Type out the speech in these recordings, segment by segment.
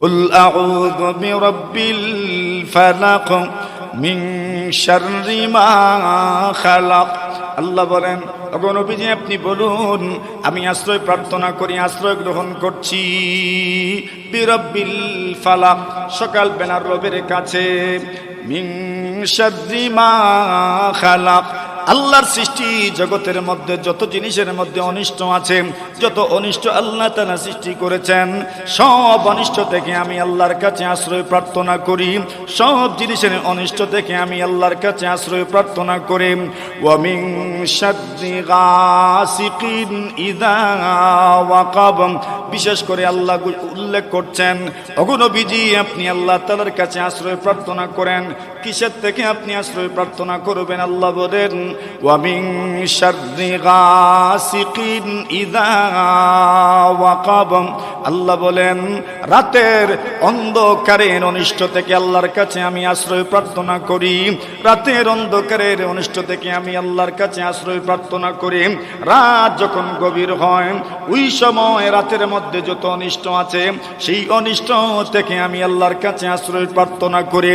কুল আউযু বিরাব্বিল ফালাক মিন শাররি মা খালাক। আল্লাহ বলেন, ওগো নবীজি আপনি বলুন, আমি আশ্রয় প্রার্থনা করি, আশ্রয় গ্রহণ করছি বিরাব্বিল ফালাক, সকাল বেলার রবের কাছে, মিন শাররি মা খালাক, আল্লাহর সৃষ্টি জগতের মধ্যে যত জিনিসের মধ্যে অনিষ্ট আছে, যত অনিষ্ট আল্লাহ তাআলা সৃষ্টি করেছেন, সব অনিষ্ট থেকে আমি আল্লাহর কাছে আশ্রয় প্রার্থনা করি, সব জিনিসের অনিষ্ট থেকে আমি আল্লাহর কাছে আশ্রয় প্রার্থনা করি। ওয়া মিন শাররি গাসিকিন ইযা ওয়াকাব, বিশেষ করে আল্লাহ উল্লেখ করছেন, ওগো নবীজি আপনি আল্লাহ তাআলার কাছে আশ্রয় প্রার্থনা করেন, কিসের থেকে আপনি আশ্রয় প্রার্থনা করবেন? আল্লাহ বলেন, ওয়া মিন শাররি গাসিকিন ইযা ওয়াকাব, আল্লাহ বলেন রাতের অন্ধকারের অনিষ্ট থেকে আল্লাহর কাছে আমি আশ্রয় প্রার্থনা করি, রাতের অন্ধকারের অনিষ্ট থেকে আমি আল্লাহর কাছে আশ্রয় প্রার্থনা করি। রাত যখন গভীর হয়, ওই সময় রাতের মধ্যে যত অনিষ্ট আছে, সেই অনিষ্ট থেকে আমি আল্লাহর কাছে আশ্রয় প্রার্থনা করি।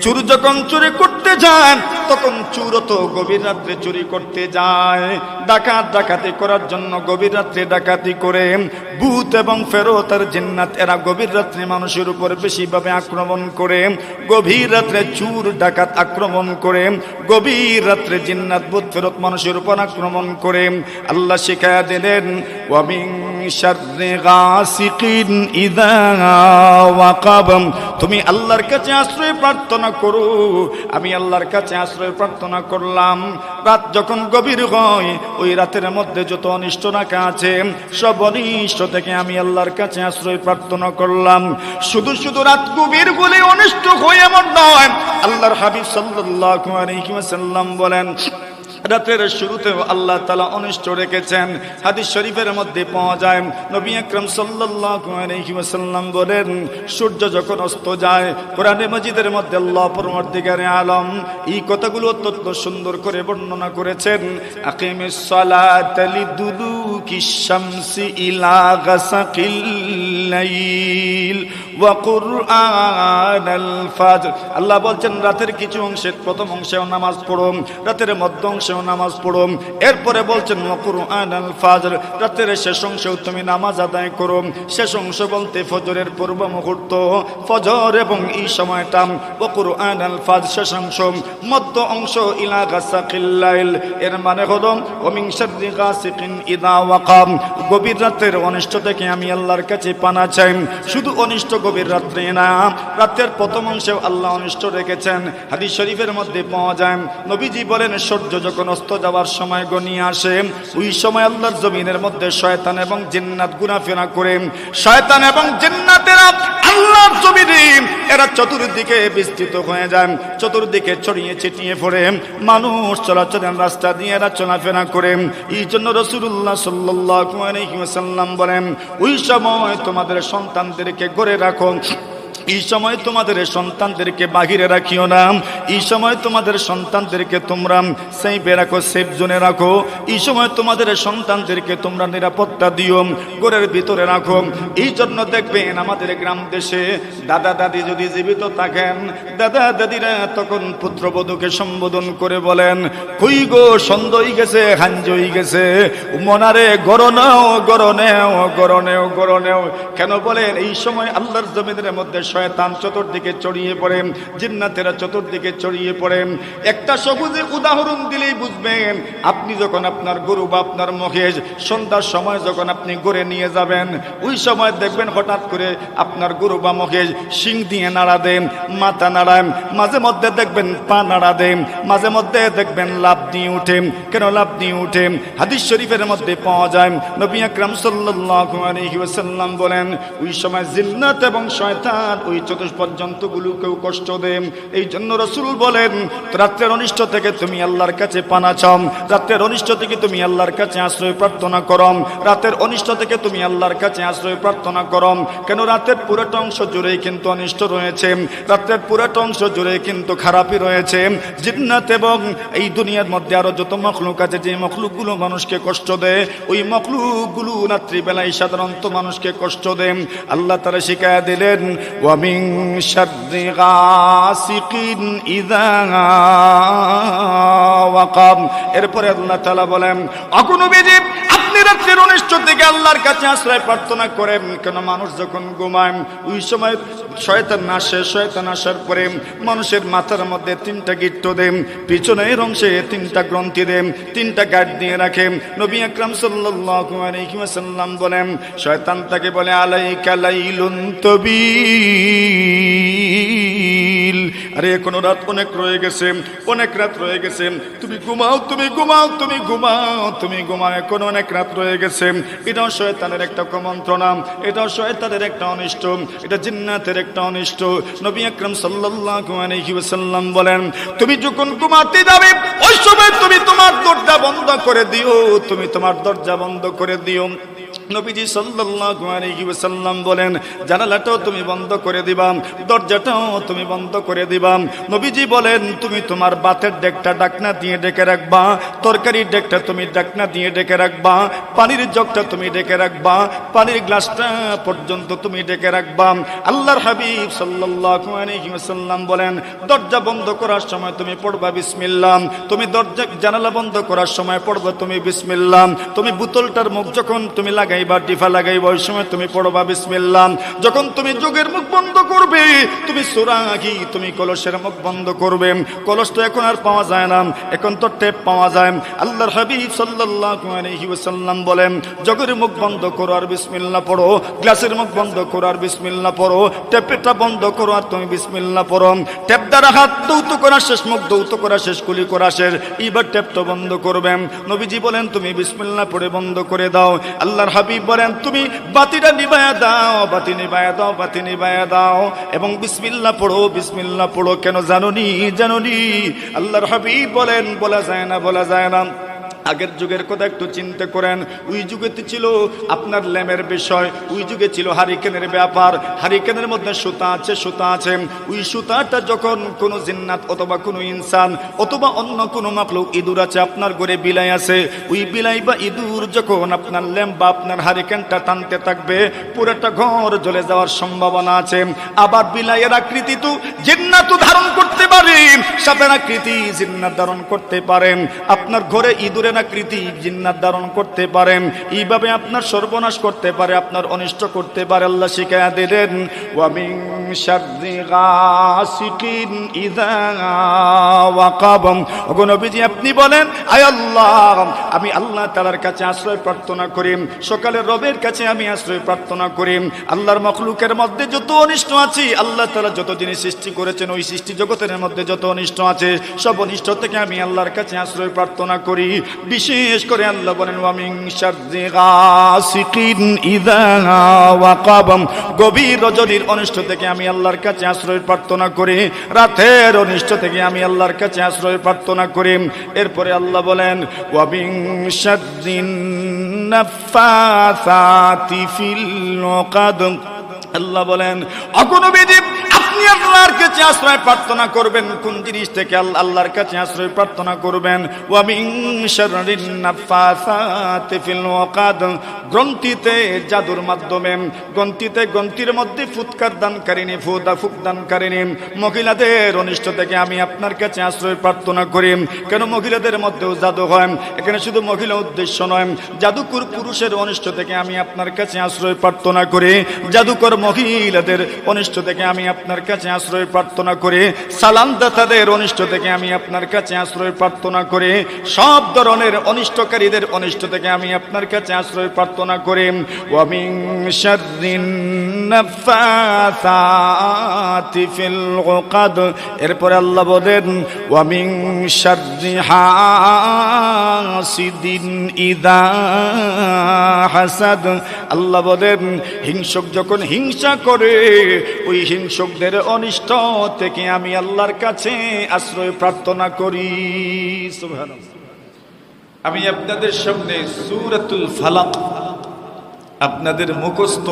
চোর যখন চুরি করতে যায়, তখন চোর তো গভীর রাত্রে চুরি করতে যায়, ডাকাত ডাকাতি করার জন্য গভীর রাত্রে ডাকাতি করে। ভূত এবং ফেরেশতা আর জিন্নাত এরা গভীর রাত্রে মানুষের উপর বেশিভাবে আক্রমণ করে, গভীর রাত্রে চোর ডাকাত আক্রমণ করে, গভীর রাত্রে জিন্নাত ভূত ফেরেশতা মানুষের উপর আক্রমণ করে। আল্লাহ শিখায়া দিলেন, ওয়া মিন শাররি গাসিকিন ইযা ওয়াকাব, তুমি আল্লাহর কাছে আশ্রয় প্রার্থনা করো, আমি আল্লাহর কাছে আশ্রয় প্রার্থনা করলাম। রাত যখন গভীর হয়, ওই রাতের মধ্যে যত অনিষ্ট রাখা আছে, সব অনিষ্ট থেকে আমি আল্লাহর কাছে আশ্রয় প্রার্থনা করলাম। শুধু শুধু রাত গভীর বলে অনিষ্ট হয়ে এমন নয়, আল্লাহর হাবিব সাল্লাল্লাহু আলাইহি ওয়াসাল্লাম বলেন, রাতের শুরুতেও আল্লাহ তাআলা অনিষ্ট রেখেছেন। হাদিস শরীফের মধ্যে পাওয়া যায়, নবী আকরাম সাল্লাল্লাহু আলাইহি ওয়াসাল্লাম বলেন, সূর্য যখন অস্ত যায়, কোরআনে মাজিদের মধ্যে আল্লাহ পরবর্তীকারে আলম এই কথাগুলো অত্যন্ত সুন্দর করে বর্ণনা করেছেন। আকিমিস সালাতা লিদুলুকিশ শামসি ইলা গাসাকিল লাইল ওয়া কুরআনাল ফাজর। আল্লাহ বলছেন রাতের কিছু অংশের প্রথম অংশেও নামাজ পড়ো, রাতের মধ্য অংশেও নামাজ পড়ো। এরপরে বলছেন ওয়া কুরআনাল ফাজর, রাতের শেষ অংশেও তুমি নামাজ আদায় করো। শেষ অংশ বলতে ফজরের পূর্ব মুহূর্ত, ফজর এবং এই সময়টা। ওয়া কুরআনাল ফাজর শেষ অংশ, মধ্য অংশ ইলা গাসাকিল লাইল, এর মানে হলো ওয়া মিন শাররি গাসিকিন ইযা ওয়াকাব, গভীর রাতের অনিষ্ট থেকে আমি আল্লাহর কাছে পানা চাই। শুধু অনিষ্ট গভীর রাত্রে না, রাতের প্রথম অংশেও আল্লাহ অনিষ্ট রেখেছেন। হাদিস শরীফের মধ্যে পাওয়া যায়, নবীজি বলেন সূর্য যখন অস্ত যাওয়ার সময় ঘনিয়ে আসে, ওই সময় আল্লাহর জমিনের মধ্যে শয়তান এবং জিন্নাত ঘোরাফেরা করে। শয়তান এবং জিন্নাতেরা আল্লাহর জমিনে এরা চতুর্দিকে বিস্তৃত হয়ে যায়, চতুর্দিকে ছড়িয়ে ছিটিয়ে পড়ে, মানুষ চলাচলের রাস্তা দিয়ে এরা চলাফেরা করে। এই জন্য রাসূলুল্লাহ সাল্লাল্লাহু আলাইহি ওয়াসাল্লাম বলেন, ওই সময় তোমাদের সন্তানদেরকে ঘরে রাখো, এই সময় তোমাদের সন্তানদেরকে বাহিরে রাখিও না, এই সময় তোমাদের সন্তানদেরকে তোমরা সেফে রাখো, সেফ জোনে রাখো। এই সময় তোমাদের সন্তানদেরকে তোমরা নিরাপত্তা দিও, ঘরের ভিতরে রাখো। এই জন্য দেখবেন আমাদের গ্রাম দেশে দাদা দাদি যদি জীবিত থাকেন, দাদা দাদিরা তখন পুত্রবধূকে সম্বোধন করে বলেন, কই গো সন্ধ্যা হয়ে গেছে, হাঞ্জ হয়ে গেছে, মনারে গরনেও গরনেও গরনেও গরনেও। কেন বলেন? এই সময় আল্লাহর জমিনের মধ্যে শয়তান চতুর্দিকে ছড়িয়ে পড়ে, জিন্নাতেরা চতুর্দিকে ছড়িয়ে পড়ে। একটা সবুজ উদাহরণ দিলেই বুঝবেন, আপনি যখন আপনার গরু বা আপনার মহিষ সন্ধ্যার সময় যখন আপনি গড়ে নিয়ে যাবেন, ওই সময় দেখবেন হঠাৎ করে আপনার গরু বা মহিষ শিং দিয়ে নাড়া দেন, মাথা নাড়ায়, মাঝে মধ্যে দেখবেন পা নাড়া দেন, মাঝে মধ্যে দেখবেন লাফ দিয়ে উঠে। কেন লাফ দিয়ে উঠে? হাদিস শরীফের মধ্যে পাওয়া যায়, নবী আকরাম সাল্লাল্লাহু আলাইহি ওয়াসাল্লাম বলেন, ওই সময় জিন্নাত এবং শয়তান ওই চতুষ্পদ জন্তুগুলোকেও কষ্ট দেন। এই জন্য রাসূল বলেন রাতের অনিষ্ট থেকে তুমি আল্লাহর কাছে পানা চাও, রাতের অনিষ্ট থেকে তুমি আল্লাহর কাছে আশ্রয় প্রার্থনা করো, রাতের অনিষ্ট থেকে তুমি আল্লাহর কাছে আশ্রয় প্রার্থনা করো। কেন রাতের পুরোটা অংশ জুড়েই কিন্তু অনিষ্ট রয়েছে, রাতের পুরোটা অংশ জুড়ে কিন্তু খারাপই রয়েছে। জিন্নাত এবং এই দুনিয়ার মধ্যে আরো যত মখলুক আছে, যে মখলুকগুলো মানুষকে কষ্ট দেয়, ওই মখলুকগুলো রাত্রিবেলায় সাধারণত মানুষকে কষ্ট দেয়। আল্লাহ তাআলা শিখায়া দিলেন ওয়া মিন শাররি গাসিকিন ইযা ওয়াকাব। এরপরে আল্লাহ তাআলা বলেন ওগো নবীজি আপনি রাতের অনিষ্ট থেকে আল্লাহর কাছে আশ্রয় প্রার্থনা করেন। কেন মানুষ যখন ঘুমায় ওই সময় শয়তান আসে, শয়তান আসার পরে মানুষের মাথার মধ্যে 3টা গিট্ট দেন, পিছনের অংশে 3টা গ্রন্থি দেন, 3টা গাঁট দিয়ে রাখে। নবী আকরাম সাল্লাল্লাহু আলাইহি ওয়াসাল্লাম বলেন শয়তান তাকে বলে আলাইকা লাইলুন তাবিল, আরে এখনো রাত অনেক রয়ে গেছে, অনেক রাত রয়ে গেছে, তুমি ঘুমাও, তুমি ঘুমাও, তুমি ঘুমাও, তুমি ঘুমাও, এখনো অনেক রাত রয়ে গেছে। এটাও শয়তানের একটা কুমন্ত্রণা, এটাও শয়তানের একটা অনিষ্ট, এটা জিন্নাতের একটা অনিষ্ট। নবী আকরাম সাল্লাল্লাহু আলাইহি ওয়াসাল্লাম বলেন তুমি যখন ঘুমাতে যাবে ওই সময় তুমি তোমার দরজা বন্ধ করে দিও, তুমি তোমার দরজা বন্ধ করে দিও। নবীজি সাল্লাল্লাহু আলাইহি ওয়াসাল্লাম বলেন জানালাটাও তুমি বন্ধ করে দিবা, দরজাটাও তুমি বন্ধ করে দিবা। নবীজি বলেন তুমি তোমার ভাতের ডেকটা ঢাকনা দিয়ে ঢেকে রাখবা, তরকারির ডেকটা তুমি ঢাকনা দিয়ে ঢেকে রাখবা, পানির জগটা তুমি ঢেকে রাখবা, পানির গ্লাসটা পর্যন্ত তুমি ঢেকে রাখবা। আল্লাহর হাবিব সাল্লাল্লাহু আলাইহি ওয়াসাল্লাম বলেন দরজা বন্ধ করার সময় তুমি পড়বা বিসমিল্লাহ, তুমি দরজা জানালা বন্ধ করার সময় পড়বা তুমি বিসমিল্লাহ, তুমি বোতলটার মুখ যখন তুমি লাগাইবা, টিফা লাগাইবা, ওই সময় তুমি পড়বা বিসমিল্লাহ। যখন তুমি যোগের মুখ বন্ধ করবে তুমি সূরা কি তুমি কলসের মুখ বন্ধ করবে। কলস তো এখন আর পাওয়া যায় না, এখন তো টেপ পাওয়া যায়। আল্লাহর হাবিব সাল্লাল্লাহু আলাইহি ওয়াসাল্লাম বলেন যোগের মুখ বন্ধ করো আর বিসমিল্লাহ পড়ো, গ্লাসের মুখ বন্ধ করো আর বিসমিল্লাহ পড়ো, টেপটা বন্ধ করো আর তুমি বিসমিল্লাহ পড়ো। টেপ দ্বারা হাত দৌত করা শেষ, মুখ দৌত করা শেষ, কুলি করা শেষ, এবার টেপটা বন্ধ করবেন। নবীজি বলেন তুমি বিসমিল্লাহ পড়ে বন্ধ করে দাও। আল্লাহর হাবিব বলেন তুমি বাতিটা নিভায়া দাও, বাতি নিভায়া দাও, বাতি নিভায়া দাও এবং বিসমিল্লাহ পড়ো, বিসমিল্লাহ পড়ো। কেন জানোনি? জানোনি আল্লাহর হাবিব বলেন বলা যায় না, বলা যায় না। আগের যুগের কথা একটু চিন্তা করেন, ওই যুগেতে ছিল আপনার ল্যামের বিষয়, ওই যুগে ছিল হারিকেনের ব্যাপার। হারিকেনের মধ্যে সুতা আছে, সুতা আছে, ওই সুতাটা যখন কোনো জিন্নাত অথবা কোনো ইনসান অথবা অন্য কোনো মাখলুক, ইঁদুর আছে আপনার ঘরে, বিলাই আছে, ওই বিলাই বা ইঁদুর যখন আপনার ল্যাম্প বা আপনার হারিকেনটা টানতে থাকবে পুরোটা ঘর জ্বলে যাওয়ার সম্ভাবনা আছে। আবার বিলাইয়ের আকৃতি তো জিন্নাতও ধারণ করতে পারে, সাপের আকৃতি জিন্নাত ধারণ করতে পারেন, আপনার ঘরে ইঁদুরের আকৃতি জিন্নাত ধারণ করতে পারেন, এইভাবে আপনার সর্বনাশ করতে পারে, আপনার অনিষ্ট করতে পারে। আল্লাহ শিখায়া দিলেন ওয়া মিন শাররি গাসিকিন ইযা ওয়াকাব। ওগো নবীজি আপনি বলেন আয় আল্লাহ আমি আল্লাহ তাআলার কাছে আশ্রয় প্রার্থনা করি, সকালের রবের কাছে আমি আশ্রয় প্রার্থনা করি। আল্লাহর মাখলুকের মধ্যে যত অনিষ্ট আছে, আল্লাহ তাআলা যত জিনিস সৃষ্টি করেছেন ওই সৃষ্টি জগতের মধ্যে যত অনিষ্ট আছে সব অনিষ্ট থেকে আমি আল্লাহর কাছে আশ্রয় প্রার্থনা করি। বিশেষ করে আল্লাহ বলেন ওয়া মিন শাররি গাসিকিন ইযা ওয়াকাব, গভীর রজনীর অনিষ্ট থেকে আমি আল্লাহর কাছে আশ্রয় প্রার্থনা করি, রাতের অনিষ্ট থেকে আমি আল্লাহর কাছে আশ্রয় প্রার্থনা করি। এরপরে আল্লাহ বলেন ওয়া মিন শাররিন নাফাসাতি ফিল উকাদ। আল্লাহ বলেন ওগো নবীজি আপনি আল্লাহর কাছে আশ্রয় প্রার্থনা করবেন কোন জিনিস থেকে? আল্লাহর কাছে আশ্রয় প্রার্থনা করবেন ওয়া মিন শাররিন নাফাসাতি ফিল উকাদ, গ্রন্থিতে জাদুর মাধ্যমে, গ্রন্থির মধ্যে ফুৎকার দানকারিনী, ফুক দানকারিনী মহিলাদের অনিষ্ট থেকে আমি আপনার কাছে আশ্রয় প্রার্থনা করি। কেন মহিলাদের মধ্যেও জাদু হয়, এখানে শুধু মহিলা উদ্দেশ্য নয়, জাদুকর পুরুষের অনিষ্ট থেকে আমি আপনার কাছে আশ্রয় প্রার্থনা করি, জাদুকর মহিলাদের অনিষ্ট থেকে আমি আপনার কাছে আশ্রয় প্রার্থনা করে, সালামদাতাদের অনিষ্ট থেকে আমি আপনার কাছে আশ্রয় প্রার্থনা করে, সব ধরনের অনিষ্টকারীদের অনিষ্ট থেকে আমি আপনার কাছে আশ্রয় প্রার্থনা করে, ওয়া মিন শাররিন নাফাসাতি ফিল উকাদ, এরপরে আল্লাহ বলেন ওয়া মিন শাররি হাসিদিন ইযা হাসাদ, আল্লাহ বলেন হিংসুক যখন হিংসা করে ওই হিংসুকদের অনিষ্ট থেকে আমি আল্লাহর কাছে আশ্রয় প্রার্থনা করি। সুবহানাল্লাহ। আমি আপনাদের সামনে সূরাতুল ফালাক আপনাদের মুখস্থ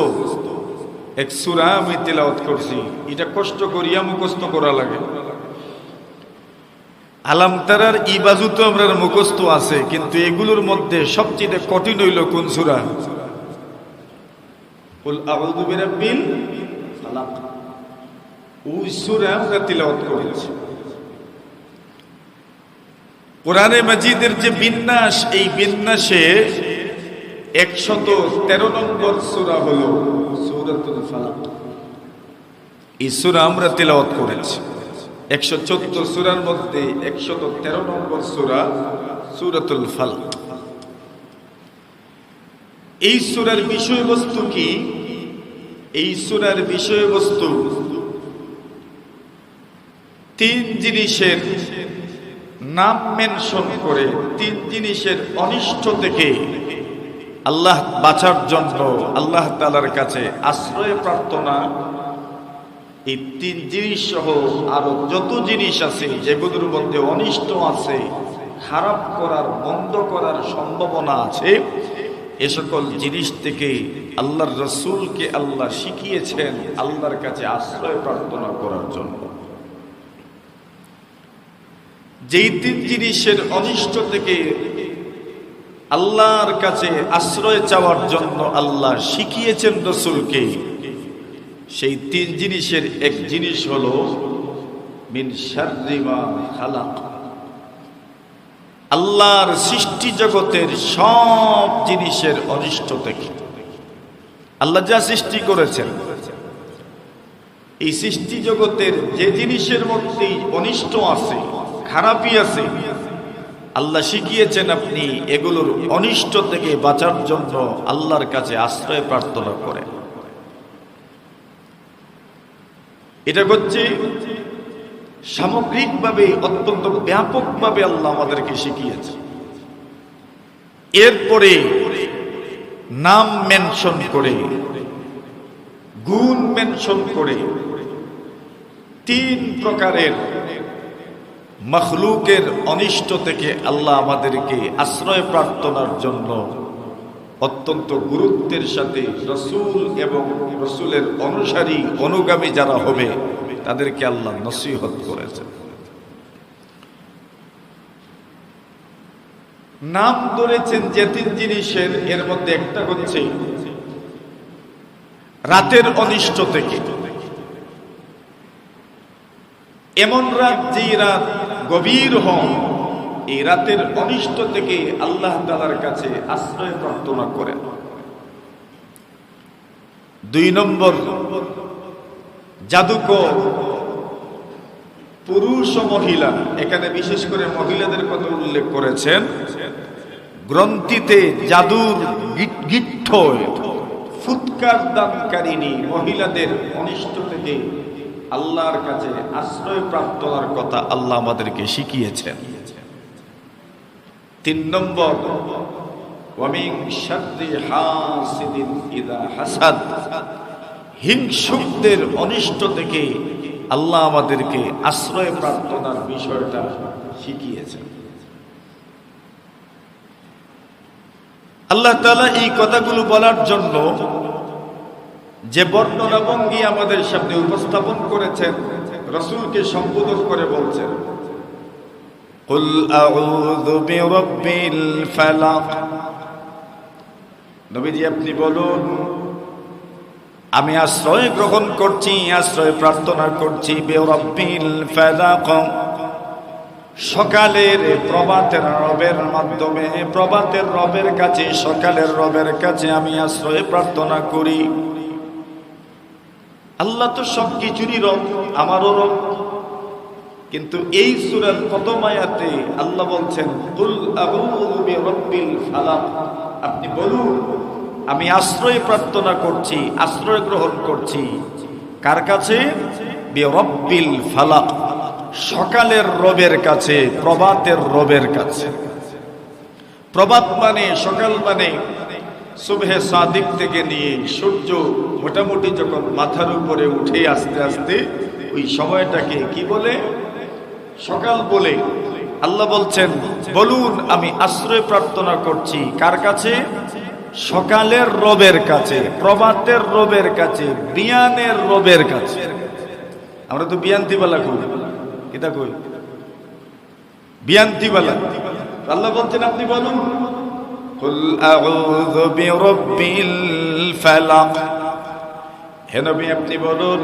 এক সূরা আমি তেলাওয়াত করছি। এটা কষ্ট করিয়া মুখস্থ করা লাগে। আলাম তারার ইবাজু তো আমরা মুখস্থ আছে, কিন্তু এগুলোর মধ্যে সবচেয়ে কঠিন হইল কোন সূরা? কুল আউযু বিরাব্বিল ফালাক। ওই সূরা আমরা তেলাওয়াত করেছি। কোরআনে মাজিদের যে বিন্যাস, এই বিন্যাসে 113 নম্বর সূরা হলো সূরাতুল ফালাক। এই সূরা আমরা তেলাওয়াত করেছি। 114 সূরার মধ্যে 113 নম্বর সূরা সূরাতুল ফালাক। এই সূরার বিষয়বস্তু কি? এই সূরার বিষয়বস্তু 3 জিনিসের নাম মেনশন করে, 3 জিনিসের অনিষ্ট থেকে আল্লাহ বাঁচার জন্য আল্লাহ তাআলার কাছে আশ্রয় প্রার্থনা। এই 3 জিনিস সহ আরো যত জিনিস আছে যেগুলোর মধ্যে অনিষ্ট আছে, খারাপ করার বন্ধ করার সম্ভাবনা আছে, এ সকল জিনিস থেকে আল্লাহর রাসূলকে আল্লাহ শিখিয়েছেন আল্লাহর কাছে আশ্রয় প্রার্থনা করার জন্য। যেই 3 জিনিসের অনিষ্ট থেকে আল্লাহর কাছে আশ্রয় চাওয়ার জন্য আল্লাহ শিখিয়েছেন রাসূলকে, সেই 3 জিনিসের এক জিনিস হলো মিন শাররি মা খালাক। আল্লাহর সৃষ্টি জগতের সব জিনিসের অনিষ্ট থেকে। আল্লাহ যা সৃষ্টি করেছেন, এই সৃষ্টি জগতের যে জিনিসের মধ্যে অনিষ্ট আছে, খারাপই আছে, আল্লাহ শিখিয়েছেন আপনি এগুলোর অনিষ্ট থেকে বাঁচার জন্য আল্লাহর কাছে আশ্রয় প্রার্থনা করেন। এটা হচ্ছে সামগ্রিকভাবে অত্যন্ত ব্যাপকভাবে আল্লাহ আমাদেরকে শিখিয়েছে। এরপরে নাম মেনশন করে, গুণ মেনশন করে 3 প্রকারের মখলুকের অনিষ্ট থেকে আল্লাহ আমাদেরকে আশ্রয় প্রার্থনার জন্য অত্যন্ত গুরুত্বের সাথে রাসূল এবং রাসূলের অনুসারী অনুগামী যারা হবে তাদেরকে আল্লাহ নসিহত করেছেন। নাম ধরেছেন যে 3 জিনিসের, এর মধ্যে একটা হচ্ছে রাতের অনিষ্ট থেকে। এমন রাত যে রাত গভীর হয়, এই রাতের অনিষ্ট থেকে আল্লাহ তাআলার কাছে আশ্রয় প্রার্থনা করেন। 2 নম্বর, জাদুকর পুরুষ ও মহিলা, এখানে বিশেষ করে মহিলাদের কথা উল্লেখ করেছেন। গ্রন্থিতে জাদুর গিট্ঠ ফুৎকার দানকারিনী মহিলাদের অনিষ্ট থেকে আল্লাহর কাছে আশ্রয় প্রার্থনার কথা আল্লাহ আমাদেরকে শিখিয়েছেন। 3 নম্বর, ওয়া মিন শাররি হাসিদিন ইযা হাসাদ, হিংসুকদের অনিষ্ট থেকে আল্লাহ আমাদেরকে আশ্রয় প্রার্থনার বিষয়টা শিখিয়েছেন। আল্লাহ তাআলা এই কথাগুলো বলার জন্য যে বর্ণনা ভঙ্গি আমাদের সামনে উপস্থাপন করেছেন, রাসূলকে সম্বোধন করে বলছেন কুল আউযু বিরাব্বিল ফালাক। নবীজি আপনি বলুন আমি আশ্রয় গ্রহণ করছি, আশ্রয় প্রার্থনা করছি বিরাব্বিল ফালাক, সকালের প্রভাতের রবের মাধ্যমে, প্রভাতের রবের কাছে, সকালের রবের কাছে আমি আশ্রয় প্রার্থনা করি। আল্লাহ তো সব কিছুরই রব, আমারও রব। কিন্তু এই সূরার প্রথম আয়াতে আল্লাহ বলছেন কুল আউযু বিরাব্বিল ফালাক, আপনি বলুন আমি আশ্রয় প্রার্থনা করছি, আশ্রয় গ্রহণ করছি কার কাছে? বিরাব্বিল ফালাক, সকালের রবের কাছে, প্রভাতের রবের কাছে। প্রভাত মানে, সকাল মানে সুবহে সাদিক থেকে নিয়ে সূর্য মোটামুটি যখন মাথার উপরে উঠে আস্তে আস্তে, ওই সময়টাকে কি বলে? সকাল বলে। আল্লাহ বলছেন বলুন আমি আশ্রয় প্রার্থনা করছি কার কাছে? সকালের রবের কাছে, প্রভাতের রবের কাছে, বিয়ানের রবের কাছে। আমরা তো বিয়ান্তিবালা কই, এটা কই বিয়ান্তিবালা। আল্লাহ বলছেন আপনি বলুন কুল আউযু বিরাব্বিল ফালাক, হে নবী আপনি বলুন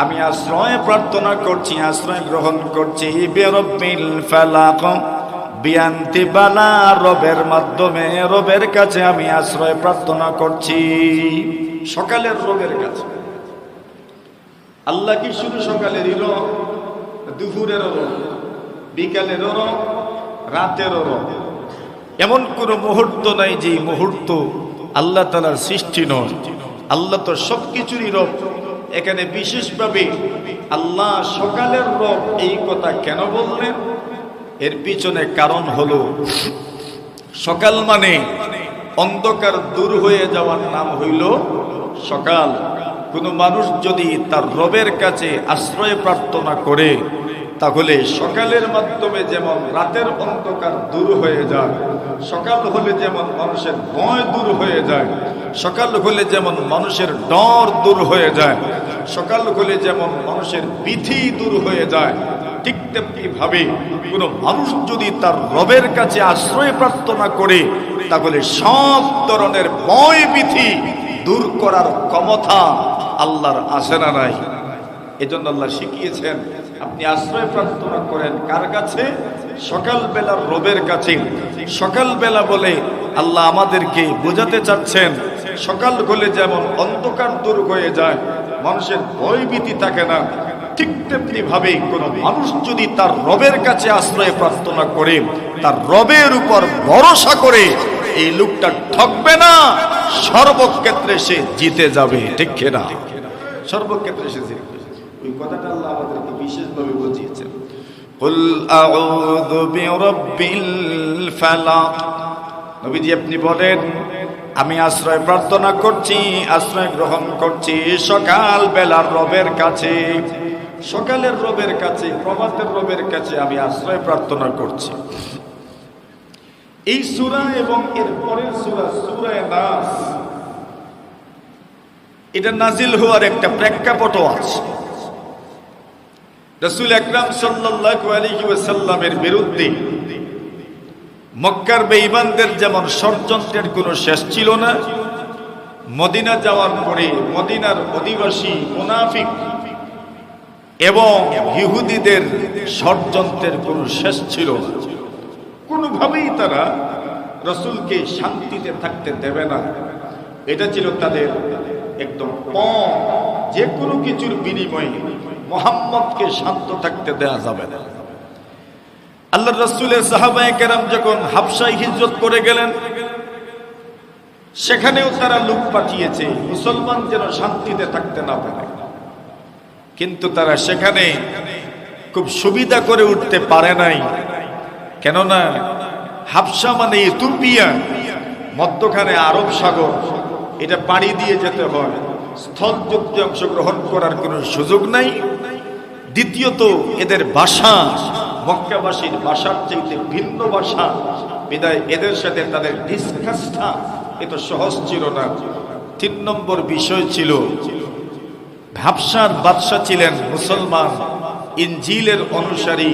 আমি আশ্রয় প্রার্থনা করছি, আশ্রয় গ্রহণ করছি বিরাব্বিল ফালাক, বিয়ান্তিবালা রবের মাধ্যমে, রবের কাছে আমি আশ্রয় প্রার্থনা করছি, সকালের রবের কাছে। আল্লাহ কি শুধু সকালেরই রব, দুপুরেরও রব, বিকালেরও রব, রাতেরও রব? এমন কোন মুহূর্ত নাই যে মুহূর্ত আল্লাহ তাআলার সৃষ্টি নয়। আল্লাহ তো সবকিছুরই রব। এখানে বিশেষভাবে আল্লাহ সকালের রব এই কথা কেন বললেন? এর পিছনে কারণ হলো সকাল মানে অন্ধকার দূর হয়ে যাওয়ার নাম হইল সকাল। কোনো মানুষ যদি তার রবের কাছে আশ্রয় প্রার্থনা করে, তাহলে সকালের মাধ্যমে যেমন রাতের অন্ধকার দূর হয়ে যায়, সকাল হলে যেমন মানুষের ভয় দূর হয়ে যায়, সকাল হলে যেমন মানুষের ডর দূর হয়ে যায়, সকাল হলে যেমন মানুষের ভীতি দূর হয়ে যায়, ঠিক তেমনি ভাবে কোনো মানুষ যদি তার রবের কাছে আশ্রয় প্রার্থনা করে, তাহলে সব ধরনের ভয় ভীতি দূর করার ক্ষমতা আল্লাহর আছে না নাই? এজন্য আল্লাহ শিখিয়েছেন আপনি আশ্রয় প্রার্থনা করেন কার কাছে? সকালবেলার রবের কাছে। সকালবেলা বলে আল্লাহ আমাদেরকে বোঝাতে চাচ্ছেন সকাল হলে যেমন অন্ধকার দূর হয়ে যায়, মানুষের ভয়ভীতি থাকে না, ঠিক তেমনি ভাবে কোন মানুষ যদি তার রবের কাছে আশ্রয় প্রার্থনা করে, তার রবের উপর ভরসা করে, এই লোকটা ঠকবে না, সর্বক্ষেত্রে সে জিতে যাবে। ঠিক না? সর্বক্ষেত্রে সে জিতবে। ওই কথাটা আল্লাহ আমাদেরকে বিশেষভাবে বুঝিয়েছেন। কুল আউযু বিরাব্বিল ফালাক, নবীজি আপনি বলেন আমি আশ্রয় প্রার্থনা করছি, আশ্রয় গ্রহণ করছি সকাল বেলার রবের কাছে, সকালের রবের কাছে, প্রভাতের রবের কাছে আমি আশ্রয় প্রার্থনা করছি। এই সূরা এবং এর পরের সূরা সূরা নাস, এটা নাজিল হওয়ার একটা প্রেক্ষাপটও আছে। রাসূল আকরাম সাল্লাল্লাহু আলাইহি ওয়াসাল্লামের বিরুদ্ধে মক্কার বেঈমানদের যেমন ষড়যন্ত্রের কোনো শেষ ছিল না, মদিনা যাওয়ার পরে মদিনার অধিবাসী মুনাফিক এবং ইহুদিদের ষড়যন্ত্রের কোনো শেষ ছিল না। কোনোভাবেই তারা রাসূলকে শান্তিতে থাকতে দেবে না। এটা ছিল তাদের একদম যে কোনো কিছুর বিনিময়ে মুহাম্মদকে শান্ত থাকতে দেয়া যাবে না। আল্লাহর রাসূলের সাহাবায়ে কেরাম যখন হাবশায় হিজরত করে গেলেন, সেখানেও তারা লোক পাঠিয়েছে মুসলমান যেন শান্তিতে থাকতে না পারে, কিন্তু তারা সেখানে খুব সুবিধা করে উঠতে পারে নাই। কেননা হাবশা মানে ইথিওপিয়া, মধ্যখানে আরব সাগর, এটা পাড়ি দিয়ে যেতে হয়, স্থল যুদ্ধে অংশগ্রহণ করার কোনো সুযোগ নাই। দ্বিতীয়ত এদের ভাষা মক্কাবাসীর ভাষার চাইতে ভিন্ন ভাষা, বিদায় এদের সাথে তাদের ডিসকাসটা এত সহজ ছিল না। ৩ নম্বর বিষয় ছিল হাবশার বাদশা ছিলেন মুসলমান, ইনজিলের অনুসারী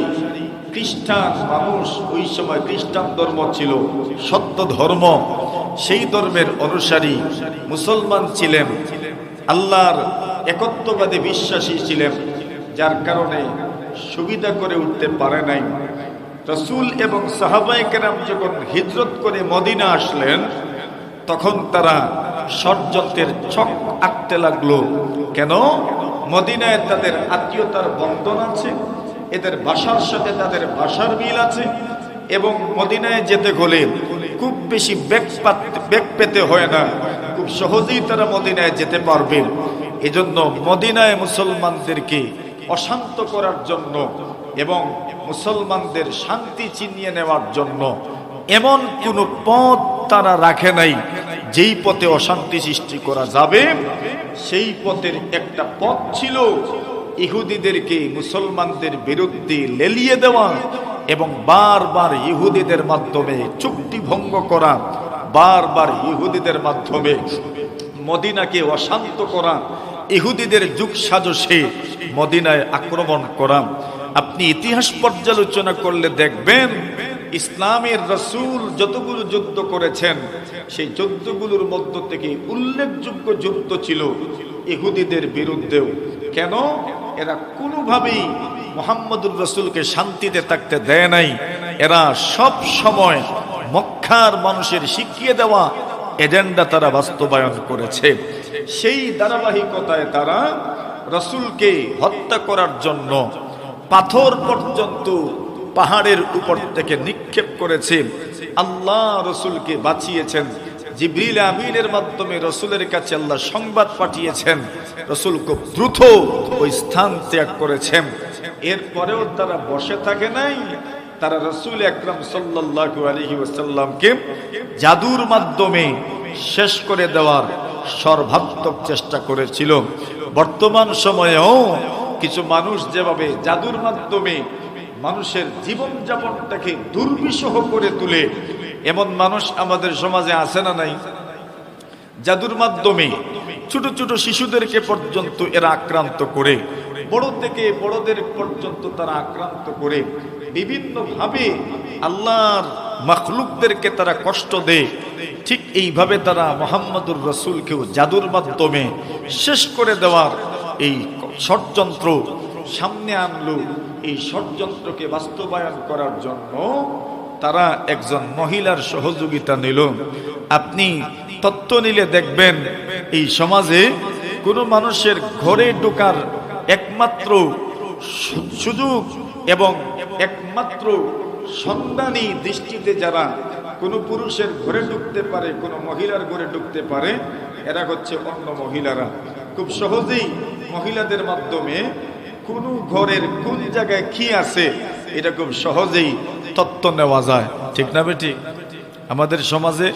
খ্রিস্টান মানুষ। ওই সময় খ্রিস্টান ধর্ম ছিল সত্য ধর্ম, সেই ধর্মের অনুসারী মুসলমান ছিলেন, আল্লাহর একত্ববাদে বিশ্বাসী ছিলেন, যার কারণে সুবিধা করে উঠতে পারে নাই। রাসূল এবং সাহাবায়ে কেরাম যখন হিজরত করে মদিনা আসলেন, তখন তারা ষড়যন্ত্রের ছক আঁকতে লাগলো। কেন? মদিনায় তাদের আত্মীয়তার বন্ধন আছে, এদের ভাষার সাথে তাদের ভাষার মিল আছে, এবং মদিনায় যেতে হলে খুব বেশি বেগ পেতে হয় না, খুব সহজেই তারা মদিনায় যেতে পারবে। এজন্য মদিনায় মুসলমানদেরকে অশান্ত করার জন্য এবং মুসলমানদের শান্তি ছিনিয়ে নেওয়ার জন্য এমন কোন পথ তারা রাখে নাই যেই পথে অশান্তি সৃষ্টি করা যাবে। সেই পথের একটা পথ ছিল ইহুদিদেরকে মুসলমানদের বিরুদ্ধে লেলিয়ে দেওয়া এবং বারবার ইহুদিদের মাধ্যমে চুক্তি ভঙ্গ করা, বারবার ইহুদিদের মাধ্যমে মদিনাকে অশান্ত করা, ইহুদিদের যুগ সাজসে মদিনায় আক্রমণ করা। আপনি ইতিহাস পর্যালোচনা করলে দেখবেন ইসলামের রাসূল যতগুলো যুদ্ধ করেছেন সেই যুদ্ধগুলোর মধ্য থেকে উল্লেখযোগ্য যুদ্ধ ছিল ইহুদিদের বিরুদ্ধেও। কেন? এরা কোনোভাবেই মুহাম্মদুর রাসূলকে শান্তিতে থাকতে দেয় নাই। এরা সব সময় মক্কার মানুষের শিখিয়ে দেওয়া এজেন্ডা তারা বাস্তবায়ন করেছে। সেই ধারাবাহিকতায় তারা রাসূলকে হত্যা করার জন্য পাথর পর্যন্ত পাহাড়ের উপর থেকে নিক্ষেপ করেছে। আল্লাহ রাসূলকে বাঁচিয়েছেন। জিবরিল আমিনের মাধ্যমে রাসূলের কাছে আল্লাহ সংবাদ পাঠিয়েছেন। রাসূল খুব দ্রুত ওই স্থান ত্যাগ করেছেন। এরপরেও তারা বসে থাকে নাই। তারা রাসূল আকরাম সাল্লাল্লাহু আলাইহি ওয়াসাল্লামকে জাদুর মাধ্যমে শেষ করে দেওয়ার সর্বাত্মক চেষ্টা করেছিল। বর্তমান সময়েও কিছু মানুষ যেভাবে জাদুর মাধ্যমে মানুষের জীবনযাপনটাকে দুর্বিষহ করে তোলে, এমন মানুষ আমাদের সমাজে আছে না নাই? জাদুর মাধ্যমে ছোট ছোট শিশুদেরকে পর্যন্ত এরা আক্রান্ত করে, বড় থেকে বড়দের পর্যন্ত তারা আক্রান্ত করে, বিভিন্ন ভাবে আল্লাহর মাখলুকদেরকে তারা কষ্ট দেয়। ঠিক এইভাবে তারা মুহাম্মদুর রাসূলকেও জাদুর মাধ্যমে শেষ করে দেওয়ার এই ষড়যন্ত্র সামনে আনলো। এই ষড়যন্ত্রকে বাস্তবায়ন করার জন্য তারা একজন মহিলার সহযোগিতা নিল। আপনি তত্ত্ব নিলে দেখবেন এই সমাজে কোনো মানুষের ঘরে ঢোকার একমাত্র সুযোগ এবং একমাত্র সন্ধানী দৃষ্টিতে যারা কোনো পুরুষের ঘরে ঢুকতে পারে, কোনো মহিলার ঘরে ঢুকতে পারে, এরা হচ্ছে অন্য মহিলারা। খুব সহজেই মহিলাদের মাধ্যমে কোন ঘরের কোন জায়গায় কি আছে এটা খুব সহজেই তত্ত্ব নেওয়া যায়। ঠিক না বেঠিক? আমাদের সমাজে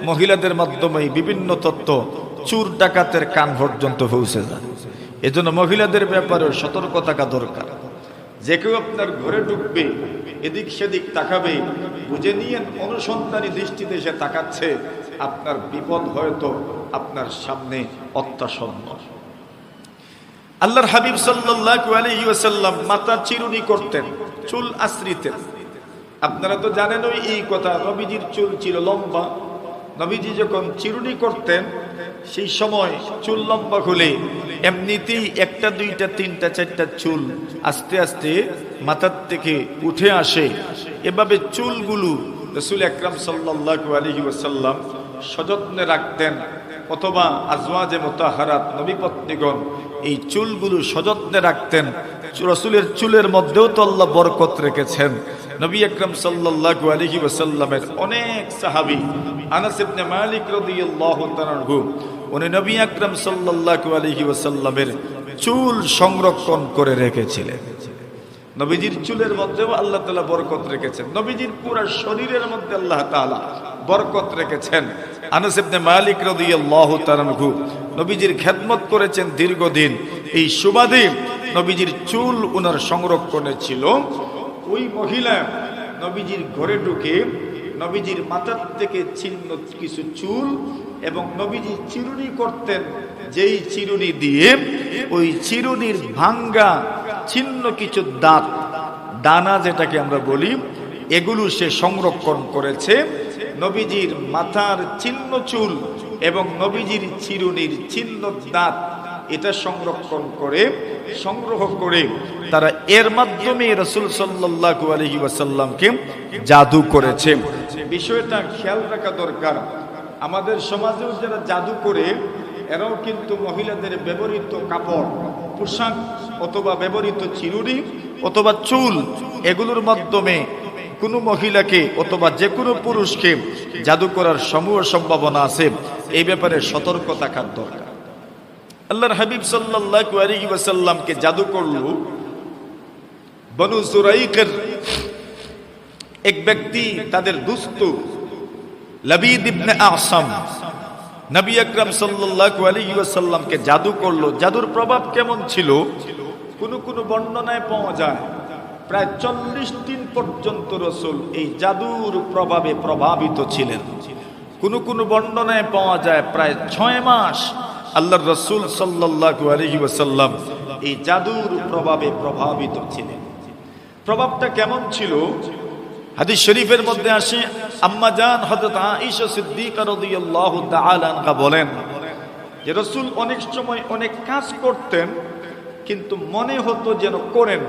মহিলাদের মাধ্যমে বিভিন্ন তত্ত্ব চোর ডাকাতের কান পর্যন্ত পৌঁছে যায়। এজন্য মহিলাদের ব্যাপারে সতর্ক থাকা দরকার। যে কেউ আপনার ঘরে ঢুকবে, এদিক সেদিক তাকাবে, বুঝে নিয়ে অনুসন্ধানী দৃষ্টিতে সে তাকাচ্ছে, আপনার বিপদ হয়তো আপনার সামনে অত্যাসন্ন। আল্লাহর হাবিব সাল্লাল্লাহু আলাইহি ওয়াসাল্লাম মাথা চিরুনি করতেন, চুল আশ্রিতেন। আপনারা তো জানেন ওই এই কথা, নবীজির চুল ছিল লম্বা। নবীজি যখন চিরুনি করতেন সেই সময় চুল লম্বা হলে এমনিতেই একটা দুইটা তিনটা চারটা চুল আস্তে আস্তে মাথার থেকে উঠে আসে। এভাবে চুলগুলো রাসূল আকরাম সাল্লাল্লাহু আলাইহি ওয়াসাল্লাম সযত্নে রাখতেন, অথবা আজওয়াজে মুতাহহারাত নবী পত্নীগণ এই চুলগুলো সযত্নে রাখতেন। রাসূলের চুলের মধ্যেও তো আল্লাহ বরকত রেখেছেন। নবী আকরাম সাল্লাল্লাহু আলাইহি ওয়াসাল্লামের অনেক সাহাবী, আনাস ইবনে মালিক রাদিয়াল্লাহু তাআলা আনহু, উনি নবী আকরাম সাল্লাল্লাহু আলাইহি ওয়াসাল্লামের চুল সংরক্ষণ করে রেখেছিলেন। নবীজির চুলের মধ্যেও আল্লাহ তাআলা বরকত রেখেছেন। নবীজির পুরো শরীরের মধ্যে আল্লাহ তাআলা বরকত রেখেছেন। আনাস ইবনে মালিক রাদিয়াল্লাহু তাআলা আনহু নবীজির খেদমত করেছেন দীর্ঘদিন। এই সুবাদে নবীজির চুল উনার সংরক্ষণে ছিল। ওই মহিলা নবীজির ঘরে ঢুকে নবীজির মাথার থেকে ছিন্ন কিছু চুল এবং নবীজি চিরুনি করতেন, যেই চিরুনি দিয়ে ওই চিরুনির ভাঙ্গা ছিন্ন কিছু দাঁত, দানা যেটাকে আমরা বলি, এগুলো সে সংরক্ষণ করেছে। নবীজির মাথার ছিন্ন চুল এবং নবীজির চিরুনির ছিন্ন দাঁত এটা সংগ্রহ করে তারা এর মাধ্যমে রাসূল সাল্লাল্লাহু আলাইহি ওয়াসাল্লামকে জাদু করেছে। বিষয়টা খেয়াল রাখা দরকার। আমাদের সমাজেও যারা জাদু করে এরাও কিন্তু মহিলাদের ব্যবহৃত কাপড়, পোশাক অথবা ব্যবহৃত চিরুনি অথবা চুল এগুলোর মাধ্যমে কোনো মহিলাকে অথবা যে কোনো পুরুষকে জাদু করার সমূহ সম্ভাবনা আছে। এই ব্যাপারে সতর্ক থাকার দরকার। আল্লাহর হাবিব সাল্লাল্লাহু আলাইহি ওয়াসাল্লামকে জাদু করলো বনু সুরাইকের এক ব্যক্তি, তাদের দুস্থ লাবিদ ইবনে আসাম নবী আকরাম সাল্লাল্লাহু আলাইহি ওয়াসাল্লামকে জাদু করলো। জাদুর প্রভাব কেমন ছিল? কোন কোন বর্ণনায় পাওয়া যায় প্রায় 40 দিন পর্যন্ত রাসূল এই জাদুর প্রভাবে প্রভাবিত ছিলেন। কোন কোন বর্ণনায় পাওয়া যায় প্রায় 6 মাস আল্লাহর রাসূল সাল্লাল্লাহু আলাইহি ওয়াসাল্লাম এই জাদুর প্রভাবে প্রভাবিত ছিলেন। প্রভাবটা কেমন ছিল? হাদিস শরীফের মধ্যে আসে, আম্মা জান হযরত আয়েশা সিদ্দিকা রাদিয়াল্লাহু তাআলা আনহা বলেন যে রাসূল অনেক সময় অনেক কাজ করতেন কিন্তু মনে হতো যেন করেন।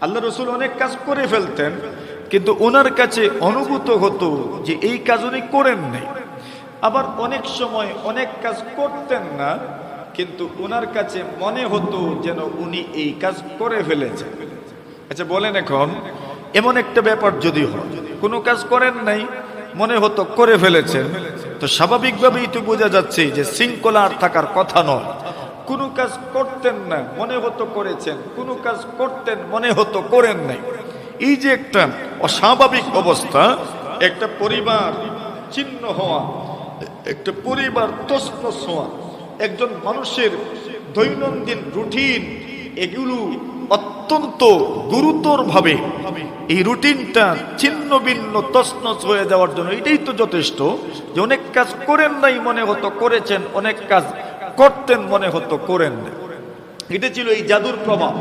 আল্লাহ রাসূল অনেক কাজ করে ফেলতেন কিন্তু ওনার কাছে অনুভূত হতো যে এই কাজ উনি করেন নাই। আবার অনেক সময় অনেক কাজ করতেন না কিন্তু ওনার কাছে মনে হতো যেন উনি এই কাজ করে ফেলেছেন। আচ্ছা বলেন, এখন এমন একটা ব্যাপার যদি হয়, কোনো কাজ করেন নাই মনে হতো করে ফেলেছেন, তো স্বাভাবিকভাবেই তো বোঝা যাচ্ছে যে শৃঙ্খলা আর থাকার কথা নয়। কোনো কাজ করতেন না মনে হতো করেছেন, কোনো কাজ করতেন মনে হতো করেন নাই। এই যে একটা অস্বাভাবিক অবস্থা, একটা পরিবার ছিন্ন হওয়া, একটা পরিবার তছনছ হওয়া, একজন মানুষের দৈনন্দিন রুটিন এগুলো অত্যন্ত গুরুতর ভাবে এই রুটিনটা ছিন্ন ভিন্ন তছনছ হয়ে যাওয়ার জন্য এটাই তো যথেষ্ট যে অনেক কাজ করেন নাই মনে হতো করেছেন, অনেক কাজ করতেন মনে হতো করেন না। এটা ছিল এই জাদুর প্রভাব।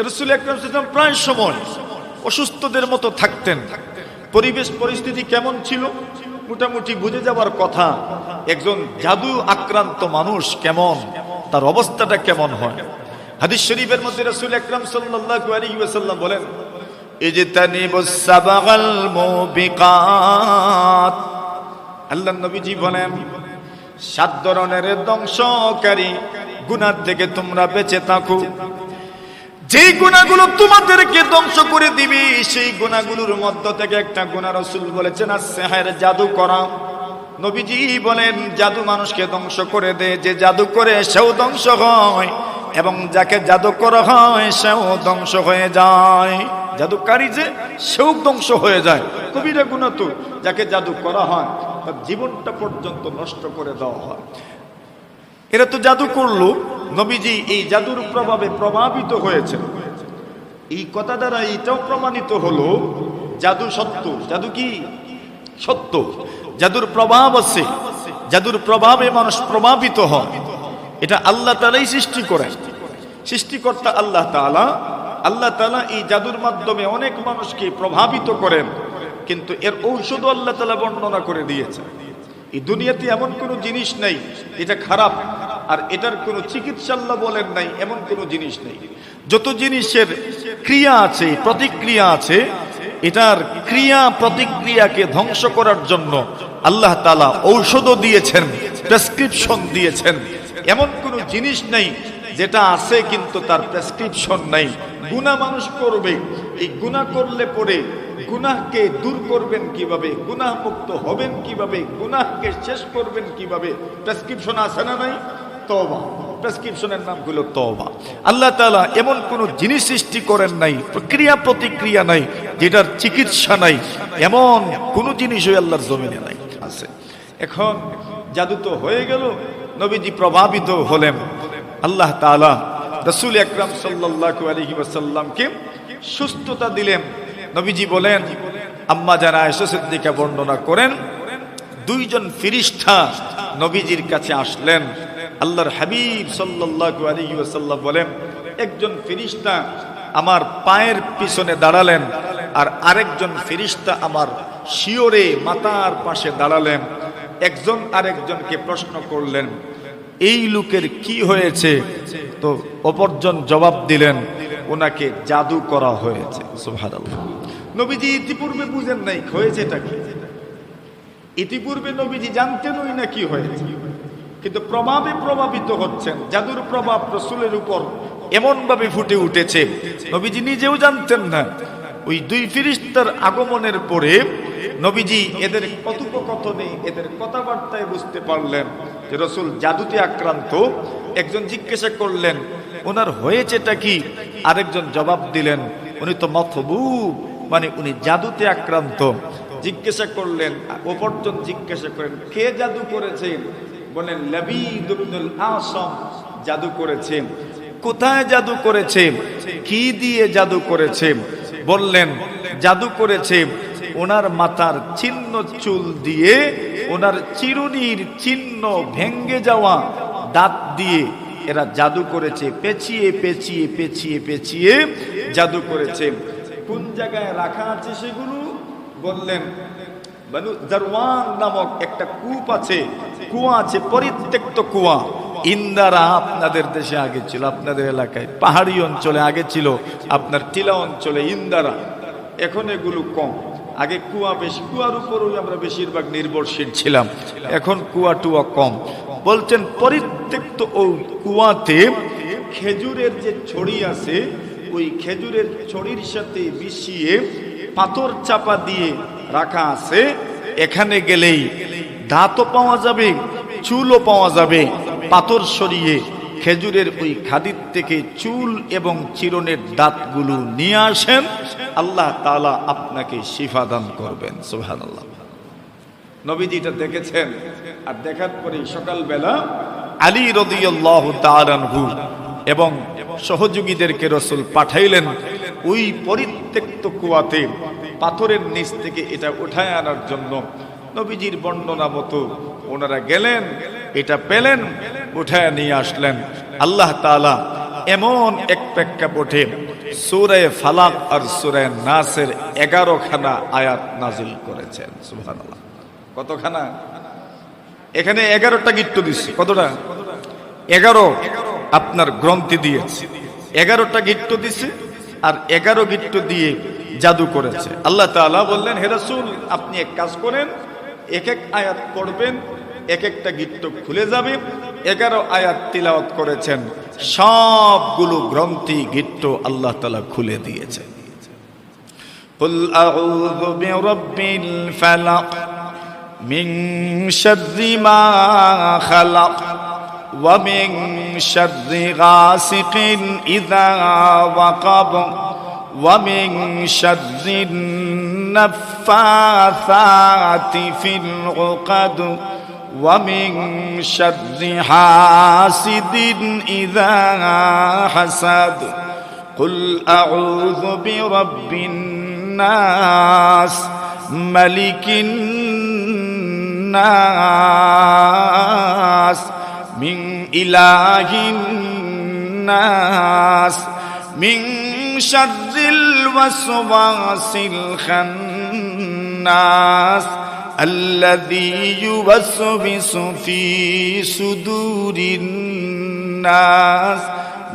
রাসূল আকরাম সাল্লাল্লাহু আলাইহি ওয়াসাল্লাম প্রায় সময় অসুস্থদের মতো থাকতেন। পরিবেশ পরিস্থিতি কেমন ছিল মোটামুটি বুঝে যাওয়ার কথা একজন জাদু আক্রান্ত মানুষ কেমন, তার অবস্থাটা কেমন হয়। হাদিস শরীফের মধ্যে রাসূল আকরাম সাল্লাল্লাহু আলাইহি ওয়াসাল্লাম বলেন, ইজতানিবুস সাবাগাল মুবিকাত। আল্লাহর নবীজি বলেন 7 ধরনের ধ্বংসকারী গুনাহ থেকে তোমরা বেঁচে থাকো। যেই গুনাহগুলো তোমাদেরকে ধ্বংস করে দিবে সেই গুনাহগুলোর মধ্য থেকে একটা গুনাহ রাসূল বলেছেন as-সিহর, জাদু করা। নবীজি বলেন জাদু মানুষকে ধ্বংস করে দেয়, যে জাদু করে সেও ধ্বংস হয় এবং যাকে জাদু করা হয় সেও ধ্বংস হয়ে যায়। জাদুকারী যে সেও ধ্বংস হয়ে যায়। কবিরা গুনাহ তো যাকে জাদু করা হয় তার জীবনটা পর্যন্ত নষ্ট করে দেওয়া হয়। এরা তো জাদু করলো, নবীজি এই জাদুর প্রভাবে প্রভাবিত হয়েছে। এই কথা দ্বারা এটাও প্রমাণিত হলো জাদু সত্য। জাদু কি সত্য? জাদুর প্রভাব আছে, জাদুর প্রভাবে মানুষ প্রভাবিত হয়। এটা আল্লাহ তাআলাই সৃষ্টি করেন, সৃষ্টিকর্তা আল্লাহ তাআলা। আল্লাহ তাআলা এই জাদুর মাধ্যমে অনেক মানুষকে প্রভাবিত করেন, কিন্তু এর ঔষধ আল্লাহ তাআলা বর্ণনা করে দিয়েছেন। এই দুনিয়াতে এমন কোনো জিনিস নাই এটা খারাপ আর এটার কোনো চিকিৎসা আল্লাহ বলেন নাই, এমন কোনো জিনিস নেই। যত জিনিসের ক্রিয়া আছে, প্রতিক্রিয়া আছে, এটার ক্রিয়া প্রতিক্রিয়াকে ধ্বংস করার জন্য আল্লাহ তাআলা ঔষধও দিয়েছেন, প্রেসক্রিপশন দিয়েছেন। এমন কোনো জিনিস নেই যেটা আছে কিন্তু তার প্রেসক্রিপশন নাই। গুনাহ মানুষ করবে, এই গুনাহ করলে পরে গুনাহকে দূর করবেন কিভাবে, গুনাহ মুক্ত হবেন কিভাবে, গুনাহকে শেষ করবেন কিভাবে, প্রেসক্রিপশন আছে না নাই? তওবা। প্রেসক্রিপশনের নাম হলো তওবা। আল্লাহ তাআলা এমন কোন জিনিস সৃষ্টি করেন নাই, ক্রিয়া প্রতিক্রিয়া নাই, যেটার চিকিৎসা নাই, এমন কোন জিনিসই আল্লাহর জমিনে নাই আছে। এখন জাদু তো হয়ে গেল, নবীজি প্রভাবিত হলেন। আল্লাহ তাআলা রাসূল আকরাম সাল্লাল্লাহু আলাইহি ওয়াসাল্লামকে সুস্থতা দিলেন। নবীজি বলেন, আম্মা জান আয়েশা সিদ্দিকা বর্ণনা করেন, 2 জন ফেরেশতা নবীজির কাছে আসলেন। আল্লাহর হাবিব সাল্লাল্লাহু আলাইহি ওয়াসাল্লাম বলেন, একজন ফেরেশতা আমার পায়ের পিছনে দাঁড়ালেন আর আরেকজন ফেরেশতা আমার শিয়রে মাথার পাশে দাঁড়ালেন। একজন আরেকজনকে প্রশ্ন করলেন, এই লোকের কি হয়েছে? তো অপরজন জবাব দিলেন, ওনাকে জাদু করা হয়েছে। সুবহানাল্লাহ। নবীজি ইতিপূর্বে বুঝেন নাই হয়েছেটা কি। ইতিপূর্বে নবীজি জানতেনই না কি হয়েছে, কিন্তু প্রভাবে প্রভাবিত হচ্ছেন। জাদুর প্রভাব রাসূলের উপর এমন ভাবে ফুটে উঠেছে, নবীজি নিজেও জানতেন না। ওই দুই ফেরেশতার আগমনের পরে নবীজি এদের কথোপকথনে, এদের কথাবার্তায় বুঝতে পারলেন যে রাসূল জাদুতে আক্রান্ত। একজন জিজ্ঞাসা করলেন ওনার হয়েছেটা কি, আরেকজন জবাব দিলেন উনি তো মতবুব, মানে উনি জাদুতে আক্রান্ত। জিজ্ঞাসা করলেন, অপরজন জিজ্ঞাসা করেন কে জাদু করেছে? বলেন লাবিদ ইবনুল আসাম জাদু করেছে। কোথায় জাদু করেছে? কি দিয়ে জাদু করেছে? বললেন জাদু করেছে ওনার মাথার ছিন্ন চুল দিয়ে, ওনার চিরুনির চিহ্ন ভেঙ্গে যাওয়া দাঁত দিয়ে এরা জাদু করেছে। পেঁচিয়ে পেঁচিয়ে পেঁচিয়ে পেঁচিয়ে জাদু করেছে। কোন জায়গায় রাখা আছে সেগুলো? বললেন বানু জারওয়ান নামক একটা কূপ আছে, কুয়া আছে, পরিত্যক্ত কুয়া। ইন্দারা আপনাদের দেশে আগে ছিল, আপনাদের এলাকায় পাহাড়ি অঞ্চলে আগে ছিল, আপনার টিলা অঞ্চলে ইন্দারা। এখন এগুলো কম, আগে কুয়া বেশি, কুয়ার উপরই আমরা বেশিরভাগ নির্ভরশীল ছিলাম, এখন কুয়া টুয়া কম। বলছেন পরিত্যক্ত ওই কুয়াতে খেজুরের যে ছড়ি আছে, ওই খেজুরের ছড়ির সাথে মিশিয়ে পাথর চাপা দিয়ে রাখা আছে। এখানে গেলেই দাঁতও পাওয়া যাবে, চুলও পাওয়া যাবে। পাথর সরিয়ে খেজুরের ওই খাদির থেকে চুল এবং চিরনের দাঁতগুলো নিয়ে আসেন, আল্লাহ তাআলা আপনাকে শিফা দান করবেন। সুবহানাল্লাহ। নবীজি এটা দেখেছেন, আর দেখার পরে সকালবেলা আলী রাদিয়াল্লাহু তাআলা আনহু এবং সহযোগীদেরকে রাসূল পাঠাইলেন ওই পরিত্যক্ত কুয়াতে পাথরের নিচ থেকে এটা উঠায় আনার জন্য। নবীজির বর্ণনা মতো ওনারা গেলেন, এটা পেলেন, উঠায় নিয়ে আসলেন। আল্লাহ তাআলা এমন এক প্রেক্ষাপটে সূরা ফালাক আর সূরা নাসের 11 খানা আয়াত নাজিল করেছেন। সুবহানাল্লাহ। কতখানা? এখানে 11টা গিট্টু দিচ্ছে। কতটা? 11 আপনার গ্রন্থি দিয়েছে, 11টা গিট্টু দিছে, আর 11 গিট্টু দিয়ে জাদু করেছে। আল্লাহ তাআলা বললেন হে রাসূল আপনি এক কাজ করেন, এক এক আয়াত পড়বেন, এক একটা গিট্টু খুলে যাবে। 11 আয়াত তিলাওয়াত করেছেন, সবগুলো গ্রন্থি গিট্টু আল্লাহ তাআলা খুলে দিয়েছেন। কুল আউযু বিরাব্বিল ফালাক মিন শাররি মা খালাক ওয়া মিন শাররি গাসিকিন ইযা ওয়াকাব ওয়া মিন শাররিন নাফাসাতি ফিল উকাদ ওয়া মিন শাররি হাসিদিন ইযা হাসাদ কুল আউযু বিরাব্বিন নাস মালিকিন নাস মিন ইলাহিন নাস মিন শাররিল ওয়াসওয়াসিল খান্নাস আল্লাযী ইউওয়াসওয়িসু ফি সুদুরিন নাস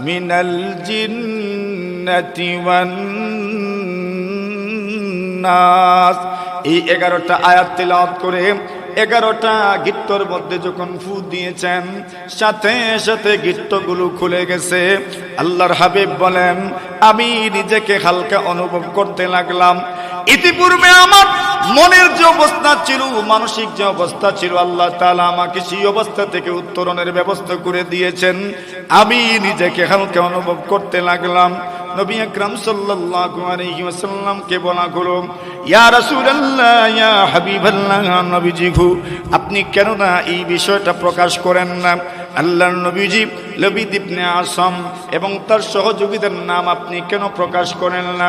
মিনাল জিন্নাতি ওয়ান নাস। এই 11টা আয়াত তিলাওয়াত করে 11টা গিট্টুর মধ্যে যখন ফু দিয়েছেন, সাথে সাথে গিট্টুগুলো খুলে গেছে। আল্লাহর হাবিব বলেন আমি নিজেকে হালকা অনুভব করতে লাগলাম। ইতিপূর্বে আমার মনের যে অবস্থা ছিল, মানসিক যে অবস্থা ছিল, আল্লাহ তাআলা আমাকে সেই অবস্থা থেকে উত্তরণের ব্যবস্থা করে দিয়েছেন। আমি নিজেকে হালকা অনুভব করতে লাগলাম। নবী আকরাম সাল্লাল্লাহু আলাইহি ওয়াসাল্লামকে বলা হলো ইয়া রাসূলুল্লাহ, ইয়া হাবিবাল্লাহ, নবীজি গো আপনি কেন না এই বিষয়টা প্রকাশ করেন না? আল্লাহর নবীজি লবিদ ইবনে আসম এবং তার সহযোগীদের নাম আপনি কেন প্রকাশ করেন না?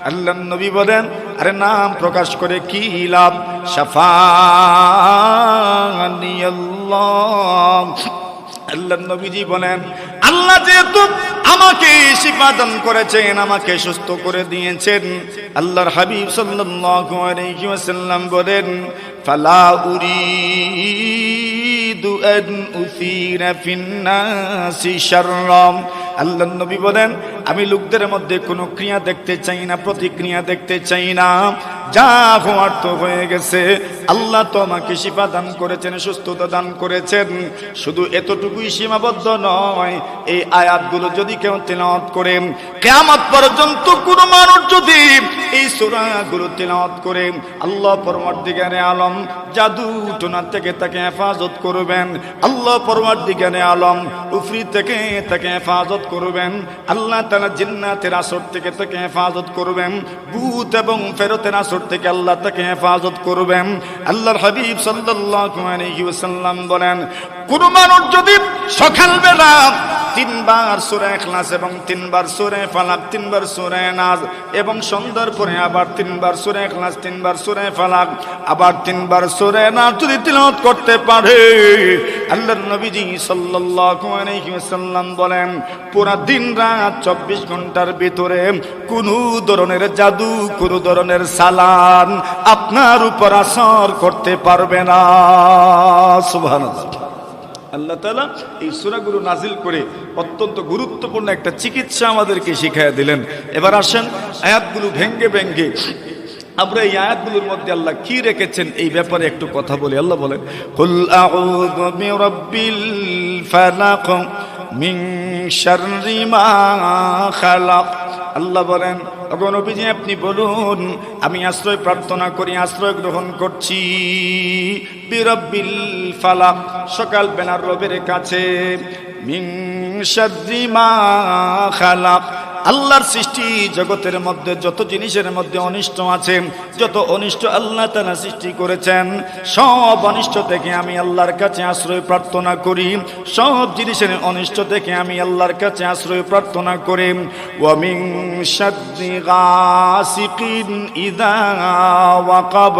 আল্লাহর নবী বলেন আরে নাম প্রকাশ করে কি লাভ? শাফাআনিয়াল্লাহ। আল্লাহর নবীজি বলেন আল্লাহ যেহেতু আমাকে শিফা দান করেছেন, আমাকে সুস্থ করে দিয়েছেন, আল্লাহর হাবিব সাল্লাল্লাহু আলাইহি ওয়াসাল্লাম বলেন ফালা উরিদু আন উসিরা ফিন নাসি শাররা। আল্লাহর নবী বলেন আমি লোকদের মধ্যে কোনো ক্রিয়া দেখতে চাই না, প্রতিক্রিয়া দেখতে চাই না। যা হওয়ার তো হয়ে গেছে। আল্লাহ তো আমাকে শিফা দান করেছেন, সুস্থতা দান করেছেন। শুধু এতটুকুই সীমাবদ্ধ নয়, এই আয়াতগুলো যদি কেউ তিলাওয়াত করে কিয়ামত পর্যন্ত কোনো মানুষ যদি এই সূরাগুলো তিলাওয়াত করে, আল্লাহ পরওয়ারদিগারে আলম জাদু টোনা থেকে তাকে হেফাজত করবেন। আল্লাহ পরওয়ারদিগারে আলম উফরি থেকে তাকে হেফাজত করবেন। আল্লাহ তাআলা জিন্নাতের আসর থেকে তাকে হেফাজত করবেন। ভূত এবং ফেরেতের আসর থেকে আল্লাহ তাকে হেফাজত করবেন। আল্লাহর হাবিব সাল্লাল্লাহু আলাইহি ওয়াসাল্লাম বলেন, কোন মানুষ যদি সকালবেলা 3 বার সূরা ইখলাস এবং 3 বার সূরা ফালাক, 3 বার সূরা নাস এবং সন্ধ্যার পরে আবার 3 বার সূরা ইখলাস, 3 বার সূরা ফালাক, আবার 3 বার সূরা নাস যদি তিলাওয়াত করতে পারে, আল্লাহর নবীজি সাল্লাল্লাহু আলাইহি ওয়াসাল্লাম বলেন, পুরা দিন রাত 24 ঘন্টার ভিতরে কোনো ধরনের জাদু, কোনো ধরনের সালান আপনার উপর আসর করতে পারবে না। সুবহানাল্লাহ। আল্লাহ তাআলা এই সূরাগুলো নাজিল করে অত্যন্ত গুরুত্বপূর্ণ একটা চিকিৎসা আমাদেরকে শিখিয়ে দিলেন। এবার আসেন আয়াতগুলো ভেঙ্গে ভেঙ্গে আমরা এই আয়াতগুলোর মধ্যে আল্লাহ কি রেখেছেন এই ব্যাপারে একটু কথা বলি। আল্লাহ বলেন, কুল আউযু বিরাব্বিল ফালাক মিন শাররি মা খালাক। আল্লাহ বলেন, ওগো নবীজি আপনি বলুন, আমি আশ্রয় প্রার্থনা করি, আশ্রয় গ্রহণ করছি বিরাব্বিল ফালাক, সকাল বেলার রবের কাছে, মিন শাররি মা খালাক, আল্লাহর সৃষ্টি জগতের মধ্যে যত জিনিসের মধ্যে অনিষ্ট আছে, যত অনিষ্ট আল্লাহ তাআলা সৃষ্টি করেছেন, সব অনিষ্ট থেকে আমি আল্লাহর কাছে আশ্রয় প্রার্থনা করি। সব জিনিসের অনিষ্ট থেকে আমি আল্লাহর কাছে আশ্রয় প্রার্থনা করি। ওয়া মিন শাররি গাসিকিন ইযা ওয়াকাব,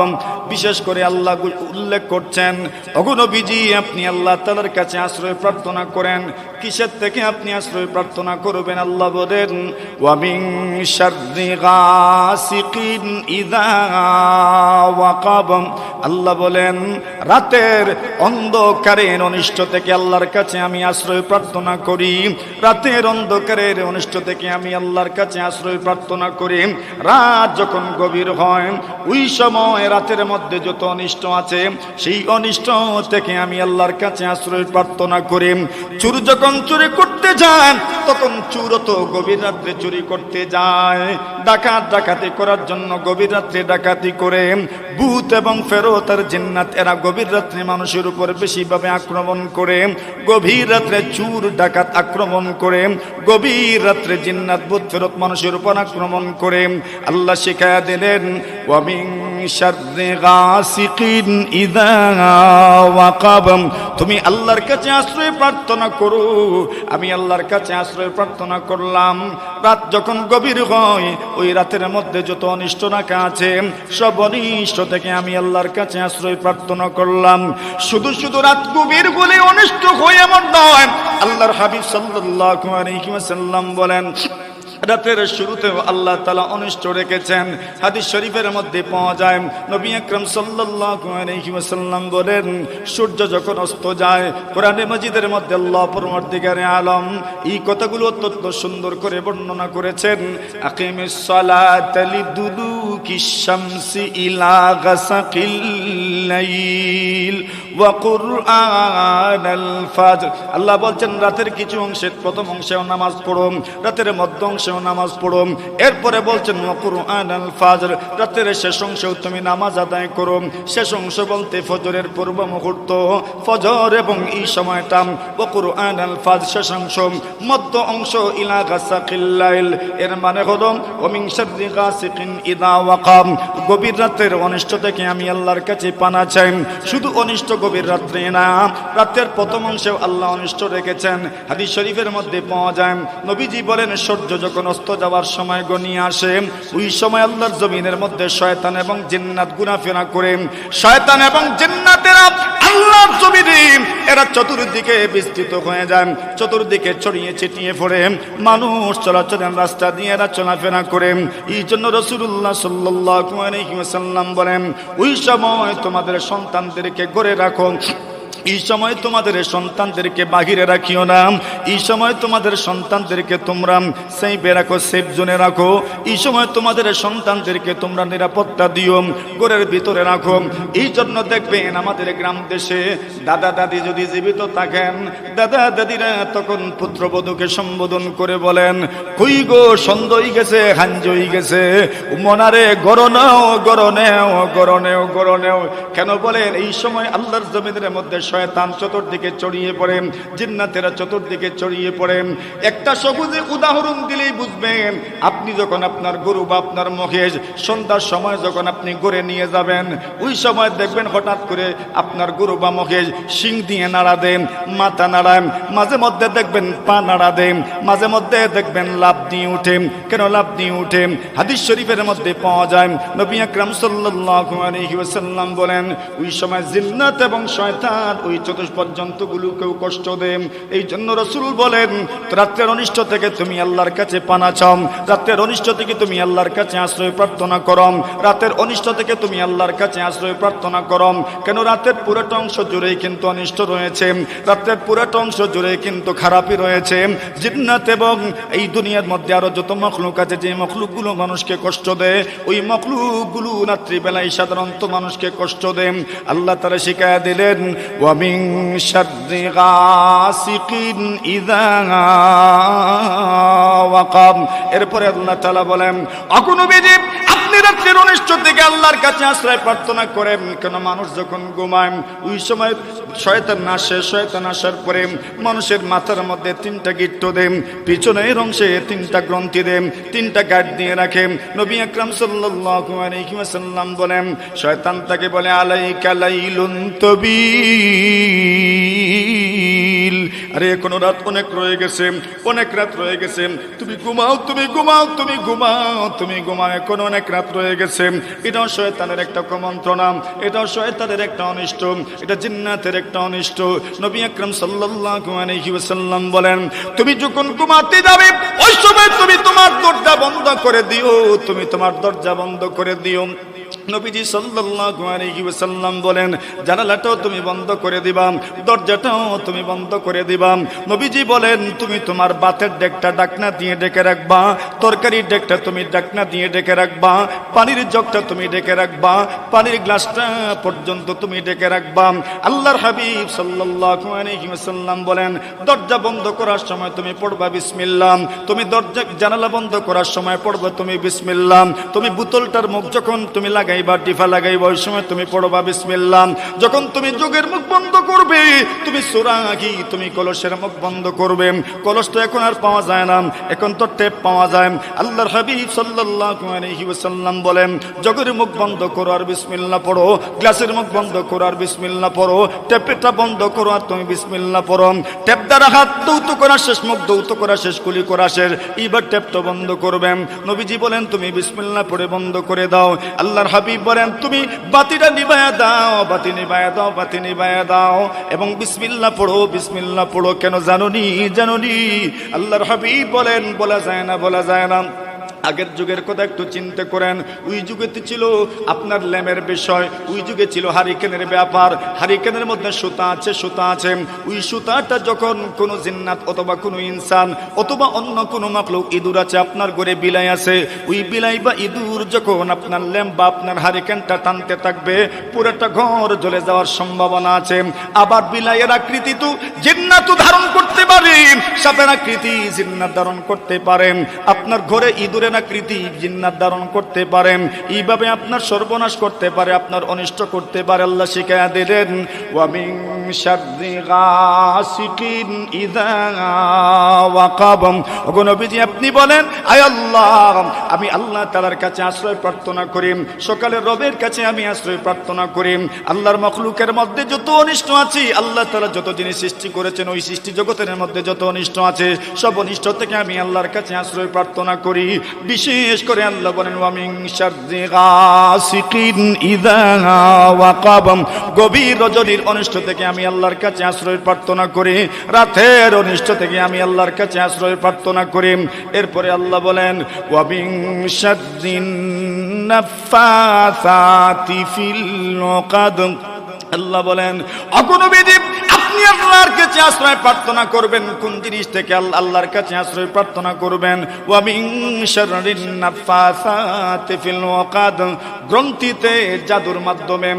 বিশেষ করে আল্লাহ উল্লেখ করছেন, ওগো নবীজি আপনি আল্লাহ তাআলার কাছে আশ্রয় প্রার্থনা করেন। কিসের থেকে আপনি আশ্রয় প্রার্থনা করবেন? আল্লাহ বলেন, ওয়া মিন শাররি গাসিকিন ইযা ওয়াকাব, আল্লাহ বলেন রাতের অন্ধকারের অনিষ্ট থেকে আল্লাহর কাছে আমি আশ্রয় প্রার্থনা করি। রাতের অন্ধকারের অনিষ্ট থেকে আমি আল্লাহর কাছে আশ্রয় প্রার্থনা করি। রাত যখন গভীর হয়, ওই সময় রাতের মধ্যে যত অনিষ্ট আছে সেই অনিষ্ট থেকে আমি আল্লাহর কাছে আশ্রয় প্রার্থনা করি। চোর যখন চুরি করতে যায় তখন চোর তো গভীর রাত্রে চুরি করতে যায়। ডাকাত ডাকাতি করার জন্য গভীর রাত্রে ডাকাতি করে। ভূত এবং ফেরেশতার জিন্নাত এরা গভীর রাত্রে মানুষের উপর বেশিভাবে আক্রমণ করে। গভীর রাত্রে চোর ডাকাত আক্রমণ করে। গভীর রাত্রে জিন্নাত ভূত ফেরেশতা মানুষের উপর আক্রমণ করে। আল্লাহ শিখায়া দিলেন, ওয়া মিন শাররি গাসিকিন ইযা ওয়াকাব, তুমি আল্লাহর কাছে আশ্রয় প্রার্থনা করো। আমি আল্লাহর কাছে আশ্রয় প্রার্থনা করলাম। রাত যখন গভীর হয়, ওই রাতের মধ্যে যত অনিষ্ট রাখা আছে সব অনিষ্ট থেকে আমি আল্লাহর কাছে আশ্রয় প্রার্থনা করলাম। শুধু শুধু রাত গভীর বলে অনিষ্ট হয়ে এমন নয়। আল্লাহর হাবিব সাল্লাল্লাহু আলাইহি ওয়াসাল্লাম বলেন, রাতের শুরুতেও আল্লাহ তাআলা অনিষ্ট রেখেছেন। হাদিস শরীফের মধ্যে পাওয়া যায়, নবী আকরাম সাল্লাল্লাহু আলাইহি ওয়াসাল্লাম বলেন, সূর্য যখন অস্ত যায়, কোরআনে মাজিদের মধ্যে আল্লাহ পরওয়ারদিগারে আলম এই কথাগুলো অত্যন্ত সুন্দর করে বর্ণনা করেছেন। আকিমিস সালাতা লিদুলুকিশ শামসি ইলা গাসাকিল লাইল ওয়া কুরআনাল ফাজর। আল্লাহ বলছেন রাতের কিছু অংশে, প্রথম অংশেও নামাজ পড়ো, রাতের মধ্য অংশেও নামাজ পড়ো। এরপরে বলছেন ওয়া কুরআনাল ফাজর, রাতের শেষ অংশেও তুমি নামাজ আদায় করো। শেষ অংশ বলতে ফজরের পূর্ব মুহূর্ত, ফজর এবং এই সময়টা। ওয়া কুরআনাল ফাজর শেষ অংশ, মধ্য অংশ ইলা গাসাকিল লাইল, এর মানে হলো ওয়া মিন শাররি গাসিকিন ইযা ওয়াকাব, গভীর রাতের অনিষ্ট থেকে আমি আল্লাহর কাছে পানা চাই। শুধু অনিষ্ট গভীর রাত্রে না, রাতের প্রথম অংশেও আল্লাহ অনিষ্ট রেখেছেন। হাদিস শরীফের মধ্যে পাওয়া যায়, নবীজি বলেন সূর্য যখন অস্ত যাওয়ার সময় গনিয়ে আসে, ওই সময় আল্লাহর জমিনের মধ্যে শয়তান এবং জিন্নাত ঘোরাফেরা করে। শয়তান এবং জিন্নাতেরা আল্লাহর জমিনে এরা চতুর্দিকে বিস্তৃত হয়ে যায়, চতুর্দিকে ছড়িয়ে ছিটিয়ে পড়ে। মানুষ চলাচলের রাস্তা দিয়ে এরা চলাফেরা করে। এই জন্য রাসূলুল্লাহ সাল্লাল্লাহু আলাইহি ওয়াসাল্লাম বলেন, ওই সময় তোমাদের সন্তানদেরকে ঘরে রাখো। এই সময় তোমাদের সন্তানদেরকে বাহিরে রাখিও না, এই সময় তোমাদের সন্তানদেরকে তোমরা সেফে রাখো, সেফ জোনে রাখো। এই সময় তোমাদের সন্তানদেরকে তোমরা নিরাপত্তা দিও, ঘরের ভিতরে রাখো। এই জন্য দেখবেন আমাদের গ্রাম দেশে দাদা দাদি যদি জীবিত থাকেন, দাদা দাদিরা তখন পুত্রবধূকে সম্বোধন করে বলেন, কই গো সন্ধ্যা হয়ে গেছে, হাঞ্জ হয়ে গেছে, মনারে গরনেও গরনেও গরনেও গরনেও। কেন বলেন? এই সময় আল্লাহর জমিনের মধ্যে শয়তান চতুর্দিকে ছড়িয়ে পড়ে, জিন্নাতেরা চতুর্দিকে ছড়িয়ে পড়ে। একটা সবুজে উদাহরণ দিলেই বুঝবেন। আপনি যখন আপনার গরু বা আপনার মহেশ সন্ধ্যার সময় যখন আপনি গড়ে নিয়ে যাবেন, ওই সময় দেখবেন হঠাৎ করে আপনার গরু বা মহেশ শিং দিয়ে নাড়া দেন, মাথা নাড়ায়, মাঝে মধ্যে দেখবেন পা নাড়া দেন, মাঝে মধ্যে দেখবেন লাফ দিয়ে উঠে। কেন লাফ দিয়ে উঠে? হাদিস শরীফের মধ্যে পাওয়া যায়, নবী আকরাম সাল্লাল্লাহু আলাইহি ওয়াসাল্লাম বলেন, ওই সময় জিন্নাত এবং শয়তান ওই চতুষ্পদ জন্তুগুলোকেও কষ্ট দেন। এই জন্য রাসূল বলেন, রাতের অনিষ্ট থেকে তুমি আল্লাহর কাছে পানা চাও, রাতের অনিষ্ট থেকে তুমি আল্লাহর কাছে আশ্রয় প্রার্থনা করো, রাতের অনিষ্ট থেকে তুমি আল্লাহর কাছে আশ্রয় প্রার্থনা করো। কেন? রাতের পুরোটা অংশ জুড়েই কিন্তু অনিষ্ট রয়েছে, রাতের পুরোটা অংশ জুড়ে কিন্তু খারাপই রয়েছে। জিন্নাত এবং এই দুনিয়ার মধ্যে আরো যত মখলুক আছে, যে মখলুকগুলো মানুষকে কষ্ট দেয়, ওই মখলুকগুলো রাত্রিবেলায় সাধারণত মানুষকে কষ্ট দেয়। আল্লাহ তাআলা শিখায়া দিলেন, ওয়া মিন শাররি গাসিকিন ইযা ওয়াকাব। এরপরে আল্লাহ তাআলা বলেন, অকুনবিজি আপনি রাত্রির অনিষ্ট থেকে আল্লাহর কাছে আশ্রয় প্রার্থনা করেন। কেন? মানুষ যখন ঘুমায় ওই সময় শয়তান আসে, শয়তান আসার পরে মানুষের মাথার মধ্যে তিনটা গিট্ট দেন, পিছনের অংশে তিনটা গ্রন্থি দেন, তিনটা গাঁট দিয়ে রাখে। নবী আকরাম সাল্লাল্লাহু আলাইহি ওয়াসাল্লাম বলেন, শয়তান তাকে বলে, আলাইকা লাইলুন তাবিল, আরে এখনো রাত অনেক রয়ে গেছে, অনেক রাত রয়ে গেছে, তুমি ঘুমাও, তুমি ঘুমাও, তুমি ঘুমাও, তুমি ঘুমাও, এখনো অনেক রাত রয়ে গেছে। এটাও শয়তানের একটা কুমন্ত্রণা, এটাও শয়তানের একটা অনিষ্ট, এটা জিন্নাতের একটা অনিষ্ট। নবী আকরাম সাল্লাল্লাহু আলাইহি ওয়াসাল্লাম বলেন, তুমি যখন ঘুমাতে যাবে ওই সময় তুমি তোমার দরজা বন্ধ করে দিও, তুমি তোমার দরজা বন্ধ করে দিও। নবীজি সাল্লাল্লাহু আলাইহি ওয়াসাল্লাম বলেন, জানালাটাও তুমি বন্ধ করে দিবা, দরজাটাও তুমি বন্ধ করে দিবা। নবীজি বলেন, তুমি তোমার ভাতের ডেকটা ঢাকনা দিয়ে ঢেকে রাখবা, তরকারির ডেকটা তুমি ঢাকনা দিয়ে ঢেকে রাখবা, পানির জগটা তুমি ঢেকে রাখবা, পানির গ্লাসটা পর্যন্ত তুমি ঢেকে রাখবা। আল্লাহর হাবিব সাল্লাল্লাহু আলাইহি ওয়াসাল্লাম বলেন, দরজা বন্ধ করার সময় তুমি পড়বা বিসমিল্লাহ, তুমি দরজা জানালা বন্ধ করার সময় পড়বা তুমি বিসমিল্লাহ, তুমি বোতলটার মুখ যখন তুমি লাগাইবা, টিফা লাগাইবা, ওই সময় তুমি পড়বা বিসমিল্লাহ। যখন তুমি যোগের মুখ বন্ধ করবে, তুমি সূরা কি তুমি কলসের মুখ বন্ধ করবে। কলস তো এখন আর পাওয়া যায় না, এখন তো টেপ পাওয়া যায়। আল্লাহর হাবিব সাল্লাল্লাহু আলাইহি ওয়াসাল্লাম বলেন, যোগের মুখ বন্ধ করো আর বিসমিল্লাহ পড়ো, গ্লাসের মুখ বন্ধ করো আর বিসমিল্লাহ পড়ো, টেপটা বন্ধ করো আর তুমি বিসমিল্লাহ পড়ো। টেপ দ্বারা হাত দৌত করা শেষ, মুখ দৌত করা শেষ, কুলি করা শেষ, এবার টেপটা বন্ধ করবেন। নবীজি বলেন, তুমি বিসমিল্লাহ পড়ে বন্ধ করে দাও। আল্লাহর হাবিব বলেন, তুমি বাতিটা নিভায়া দাও, বাতি নিভায়া দাও, বাতি নিভায়া দাও এবং বিসমিল্লাহ পড়ো, বিসমিল্লাহ পড়ো। কেন জানোনি? জানোনি? আল্লাহর হাবিব বলেন, বলা যায় না, বলা যায় না। আগের যুগের কথা একটু চিন্তা করেন। ওই যুগেতে ছিল আপনার ল্যাম্পের বিষয়, ওই যুগে ছিল হারিকেনের ব্যাপার। হারিকেনের মধ্যে সুতা আছে, সুতা আছে। ওই সুতাটা যখন কোনো জিন্নাত অথবা কোনো ইনসান অথবা অন্য কোনো মাখলুক, ইঁদুর আছে আপনার ঘরে, বিলাই আছে, ওই বিলাই বা ইঁদুর যখন আপনার ল্যাম্প বা আপনার হারিকেনটা টানতে থাকবে, পুরোটা ঘর জ্বলে যাওয়ার সম্ভাবনা আছে। আবার বিলাইয়ের আকৃতি তো জিন্নাত ধারণ করতে পারে, সাপের আকৃতি জিন্নাত ধারণ করতে পারেন, আপনার ঘরে ইঁদুরের আকৃতি জিন্নাত ধারণ করতে পারেন। এইভাবে আপনার সর্বনাশ করতে পারে, আপনার অনিষ্ট করতে পারে। আল্লাহ শিখায়া দিলেন, ওয়া মিন শাররি গাসিকিন ইযা ওয়াকাব। ওগো নবীজি আপনি বলেন, আয় আল্লাহ, আমি আল্লাহ তাআলার কাছে আশ্রয় প্রার্থনা করি, সকালের রবের কাছে আমি আশ্রয় প্রার্থনা করি। আল্লাহর মাখলুকের মধ্যে যত অনিষ্ট আছে, আল্লাহ তাআলা যত জিনিস সৃষ্টি করেছেন, ওই সৃষ্টি জগতের মধ্যে যত অনিষ্ট আছে, সব অনিষ্ট থেকে আমি আল্লাহর কাছে আশ্রয় প্রার্থনা করি। বিশেষ করে আল্লাহ বলেন, ওয়া মিন শাররি গাসিকিন ইযা ওয়াকাব, গভীর রজনীর অনিষ্ট থেকে আমি আল্লাহর কাছে আশ্রয় প্রার্থনা করি, রাতের অনিষ্ট থেকে আমি আল্লাহর কাছে আশ্রয় প্রার্থনা করি। এরপরে আল্লাহ বলেন, ওয়া মিন শাররিন নাফাসাতি ফিল উকাদ। আল্লাহ বলেন, অগণবিধি আল্লাহর কাছে আশ্রয় প্রার্থনা করবেন। কোন জিনিস থেকে? আল্লাহর কাছে আশ্রয় প্রার্থনা করবেন। ওয়া মিন শাররিন নাফাসাতি ফিল উকাদ, গ্রন্থিতে জাদুর মাধ্যমে,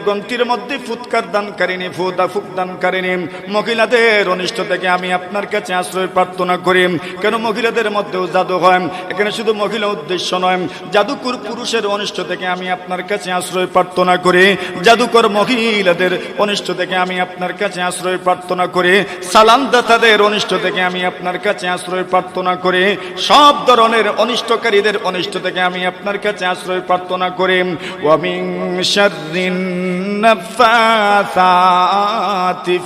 গ্রন্থির মধ্যে ফুৎকার দানকারিনী, ফুক দানকারিনী মহিলাদের অনিষ্ট থেকে আমি আপনার কাছে আশ্রয় প্রার্থনা করি। কেন? মহিলাদের মধ্যেও জাদু হয়, এখানে শুধু মহিলা উদ্দেশ্য নয়, জাদুকর পুরুষের অনিষ্ট থেকে আমি আপনার কাছে আশ্রয় প্রার্থনা করি, জাদুকর মহিলাদের অনিষ্ট থেকে আমি আপনার কাছে আশ্রয় প্রার্থনা করি, সালামদাতাদের অনিষ্ট থেকে আমি আপনার কাছে আশ্রয় প্রার্থনা করি, সব ধরনের অনিষ্টকারীদের অনিষ্ট থেকে আমি আপনার কাছে আশ্রয় প্রার্থনা করি। ওয়া মিন শাররিন নাফাসাতি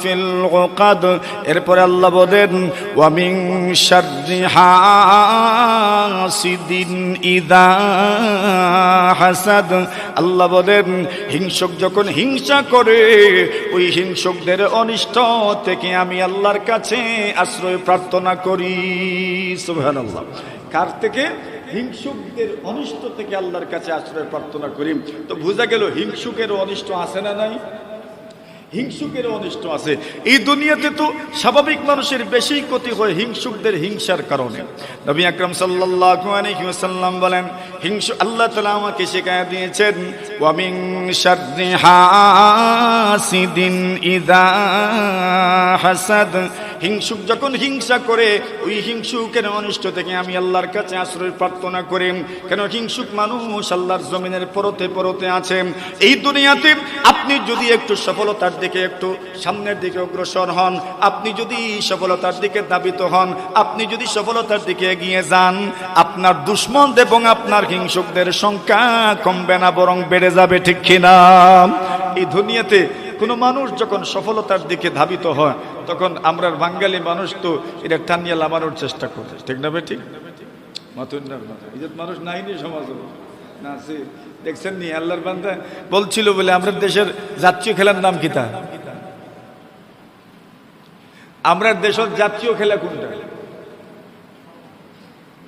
ফিল উকাদ, এরপরে আল্লাহ বলেন ওয়া মিন শাররি হাসিদিন ইযা হাসাদ, আল্লাহ বলেন হিংসুক যখন হিংসা করে ওই হিংসুকদের অনিষ্ট থেকে আমি আল্লাহর কাছে আশ্রয় প্রার্থনা করি। সুবহানাল্লাহ। কার থেকে? হিংসুকদের অনিষ্ট থেকে আল্লাহর কাছে আশ্রয় প্রার্থনা করি। তো বোঝা গেল হিংসুকের অনিষ্ট আছে না নাই? হিংসুকের অনিষ্ট আছে। এই দুনিয়াতে তো স্বাভাবিক মানুষের বেশি ক্ষতি হয় হিংসুকদের হিংসার কারণে। নবী আকরাম সাল্লাল্লাহু আলাইহি ওয়াসাল্লাম বলেন, আল্লাহ তাআলা আমাকে শিখায়া দিয়েছেন ওয়া মিন শাররি হাসিদিন ইযা হাসাদ, হিংসুক যখন হিংসা করে ওই হিংসুকের অনিষ্ট থেকে আমি আল্লাহর কাছে আশ্রয় প্রার্থনা করি। কেন? হিংসুক মানুষ আল্লাহর জমিনের পরতে পরতে আছে। এই দুনিয়াতে আপনি যদি একটু সফলতার দিকে, একটু সামনের দিকে অগ্রসর হন, আপনি যদি সফলতার দিকে ধাবিত হন, আপনি যদি সফলতার দিকে এগিয়ে যান, আপনার দুশমন এবং আপনার হিংসুকদের সংখ্যা কমবে না, বরং বেড়ে যাবে। ঠিক কিনা? এই দুনিয়াতে কোনো মানুষ যখন সফলতার দিকে ধাবিত হয় তখন আমরা বাঙালি মানুষ তো এটা টানিয়ে লামানোর চেষ্টা করে। ঠিক না? ঠিক মানুষ নাইনি সমাজ না আছে। দেখছেন নি আল্লাহর বান্দা বলছিল বলে আমরা দেশের জাতীয় খেলার নাম কিতা? আমরা দেশের জাতীয় খেলা কোনটা?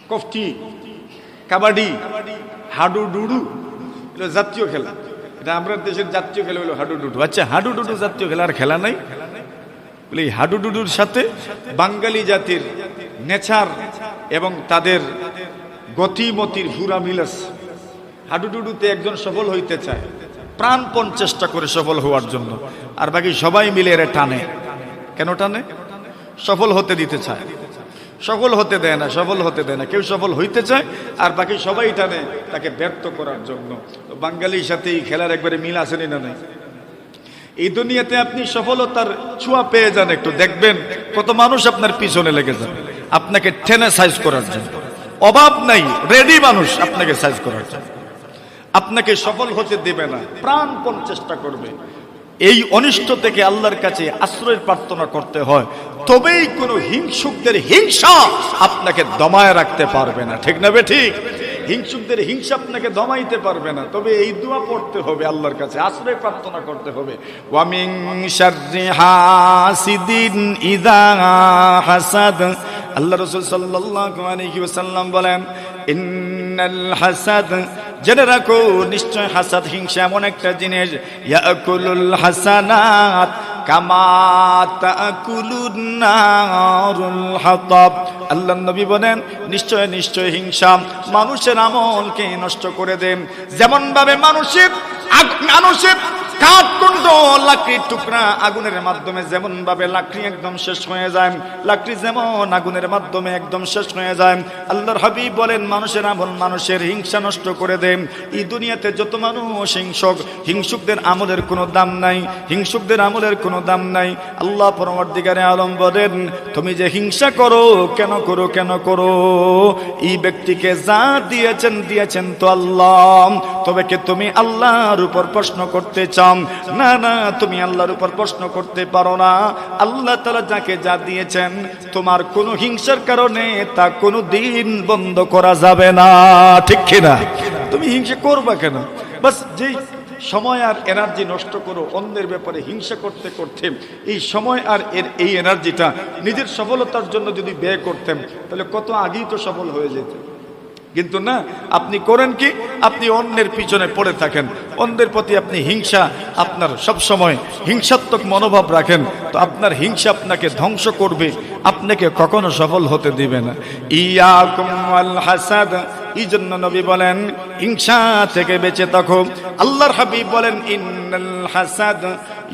কফটি, কাবাডি, হাডুডুডু, এটা জাতীয় খেলা। এটা আমরা দেশের জাতীয় খেলা হলো হাডুডুডু। আচ্ছা, হাডুডুডু জাতীয় খেলার খেলা নাই বলে এই হাডুডুডুর সাথে বাঙালি জাতির নেচার এবং তাদের গতিমতির পুরা মিল আছে। হাডুডুডুতে একজন সফল হইতে চায়, প্রাণপণ চেষ্টা করে সফল হওয়ার জন্য, আর বাকি সবাই মিলে এর টানে। কেন টানে? সফল হতে দিতে চায়, সফল হতে দেয় না, সফল হতে দেয় না। কেউ সফল হইতে চায় আর বাকি সবাই টানে তাকে ব্যর্থ করার জন্য। তো বাঙালির সাথে এই খেলার একবারে মিল আসেনি না নাই? এই দুনিয়াতে আপনি সফলতার ছোঁয়া পেয়ে যান, একটু দেখবেন কত মানুষ আপনার পিছনে লেগে যাবে আপনাকে টেনে সাইজ করার জন্য। অভাব নাই, রেডি মানুষ আপনাকে সাইজ করার জন্য। আপনাকে সফল হতে দেবে না, প্রাণপণ চেষ্টা করবে। এই অনিষ্ট থেকে আল্লাহর কাছে আশ্রয় প্রার্থনা করতে হয়, তবেই কোনো হিংসুকদের হিংসা আপনাকে দমায় রাখতে পারবে না। ঠিক না? ঠিক। হিংসুকদের হিংসা আপনাকে দমাইতে পারবে না, তবে এই দোয়া পড়তে হবে, আল্লাহর কাছে আশ্রয় প্রার্থনা করতে হবে। ওয়া মিন শাররি হাসিদিন ইযা হাসাদ, আল্লাহ রাসূল সাল্লাল্লাহু আলাইহি ওয়াসাল্লাম বলেন ইন্নাল হাসাদ, জেনে রাখো নিশ্চয় হাসাদ, হিংসা এমন একটা জিনিস, ইয়াকুলুল হাসানাত কামা তাকুলুন নারুল হাতাব। আল্লাহর নবী বলেন নিশ্চয় নিশ্চয় হিংসা মানুষের আমলকে নষ্ট করে দেয়। যেমন ভাবে মানুষের কাঠকুণ্ড, লাকড়ির টুকরা আগুনের মাধ্যমে যেমন ভাবে লাকড়ি একদম শেষ হয়ে যায়, লাকড়ি যেমন আগুনের মাধ্যমে একদম শেষ হয়ে যায়, আল্লাহর হাবিব বলেন মানুষের আমল মানুষের হিংসা নষ্ট করে দেয়। এই দুনিয়াতে যত মানুষ হিংসুক, হিংসুকদের আমলের কোনো দাম নাই, হিংসুকদের আমলের কোনো দাম নাই। আল্লাহ পরবর্তীকারে আলম বলেন তুমি যে হিংসা করো কেন করো, কেন করো? এই ব্যক্তিকে যা দিয়েছেন দিয়েছেন তো আল্লাহ, তবে কি তুমি আল্লাহর উপর প্রশ্ন করতে চাও? না না, তুমি আল্লাহর উপর প্রশ্ন করতে পারো না। আল্লাহ তাআলা যাকে যা দিয়েছেন তোমার কোনো হিংসার কারণে তা কোনো দিন বন্ধ করা যাবে না। ঠিক কিনা? তুমি হিংসা করবা কেন? বাস যেই সময় আর এনার্জি নষ্ট করো অন্যের ব্যাপারে হিংসা করতে করতে, এই সময় আর এই এনার্জিটা নিজের সফলতার জন্য যদি ব্যয় করতেন তাহলে কত আগেই তো সফল হয়ে যেত। কিন্তু না, আপনি করেন কি, আপনি অন্যের পিছনে পড়ে থাকেন, অন্যের প্রতি আপনি হিংসা, আপনার সব সময় হিংসাত্মক মনোভাব রাখেন, তো আপনার হিংসা আপনাকে ধ্বংস করবে, আপনাকে কখনো সফল হতে দিবে না। ইয়াকুম ওয়াল হাসাদ, এই জন্য নবী বলেন হিংসা থেকে বেঁচে থাকো। আল্লাহর হাবিব বলেন ইন্নাল হাসাদ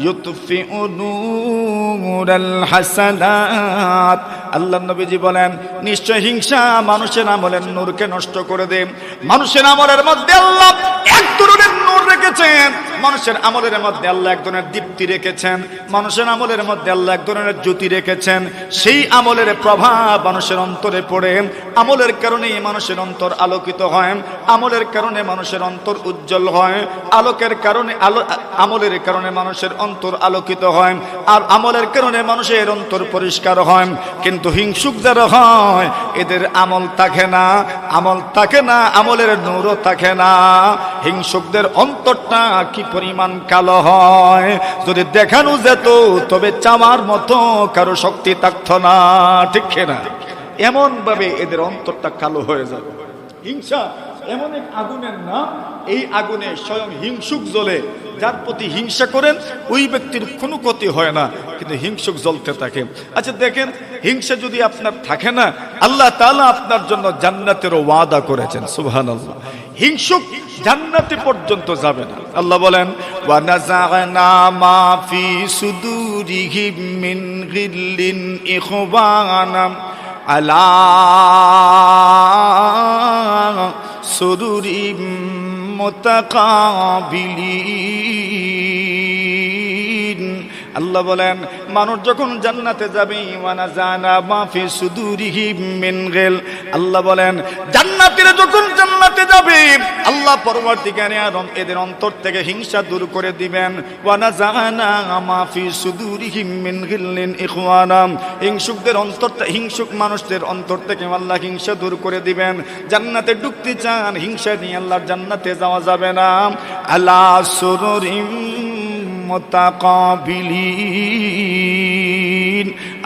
ইউতফিউ নূরাল হাসানাত। আল্লাহর নবীজি বলেন নিশ্চয় হিংসা মানুষের আমলের নূরকে নষ্ট করে দেয়। মানুষের আমলের মধ্যে আল্লাহ এক ধরনের নূর রেখেছেন, মানুষের আমলের মধ্যে আল্লাহ এক ধরনের দীপ্তি রেখেছেন, মানুষের আমলের মধ্যে আল্লাহ এক ধরনের জ্যোতি রেখেছেন। সেই আমলের প্রভাব মানুষের অন্তরে পড়ে, আমলের কারণে মানুষের অন্তর আলোকিত হয়, আমলের কারণে মানুষের অন্তর উজ্জ্বল হয়, আলোকের কারণে আমলের কারণে মানুষের অন্তর আলোকিত হয়, আর আমলের কারণে মানুষের অন্তর পরিষ্কার হয়। কিন্তু হিংসুক যারা হয় এদের আমল থাকে না, আমল থাকে না, আমলের নূরও থাকে না। হিংসুকদের অন্তরটা কি পরিমাণ কালো হয়, যদি দেখানো যেত তবে চামার মতো কারো শক্তি থাকতো না, ঠিক না? এমন ভাবে এদের অন্তরটা কালো হয়ে যাবে। হিংসা এমন এক আগুনের নাম, এই আগুনে স্বয়ং হিংসুক জ্বলে। যার প্রতি হিংসা করেন ওই ব্যক্তির কোনো ক্ষতি হয় না, কিন্তু হিংসুক জ্বলতে থাকে। আচ্ছা দেখেন, হিংসা যদি আপনার থাকে না, আল্লাহ তাআলা আপনার জন্য জান্নাতেরও ওয়াদা করেছেন। সুবহানাল্লাহ, হিংসুক জান্নাতে পর্যন্ত যাবে না। আল্লাহ বলেন ওয়া নাযা'না মা ফি সুদুরিহিম মিন গিল্লিন ইখওয়ানা আলা সুরুরিম মুতাকাবিলিন। আল্লাহ বলেন মানুষ যখন জান্নাতে যাবে, ওয়ানা জানা মাফি সুদুরিহিম মিন গিল, আল্লাহ বলেন জান্নাতীরা যখন জান্নাতে যাবে আল্লাহ পরবর্তীকালে এদের অন্তর থেকে হিংসা দূর করে দিবেন। ওয়ানা জানা মাফি সুদুরিহিম মিন গিল্লিন ইখওয়ানা, হিংসুকদের অন্তরটা, হিংসুক মানুষদের অন্তর থেকে আল্লাহ হিংসা দূর করে দিবেন। জান্নাতে ঢুকতে চান, হিংসা নিয়ে আল্লাহর জান্নাতে যাওয়া যাবে না। আলা সুরুরিম মুতাকাবিলিন,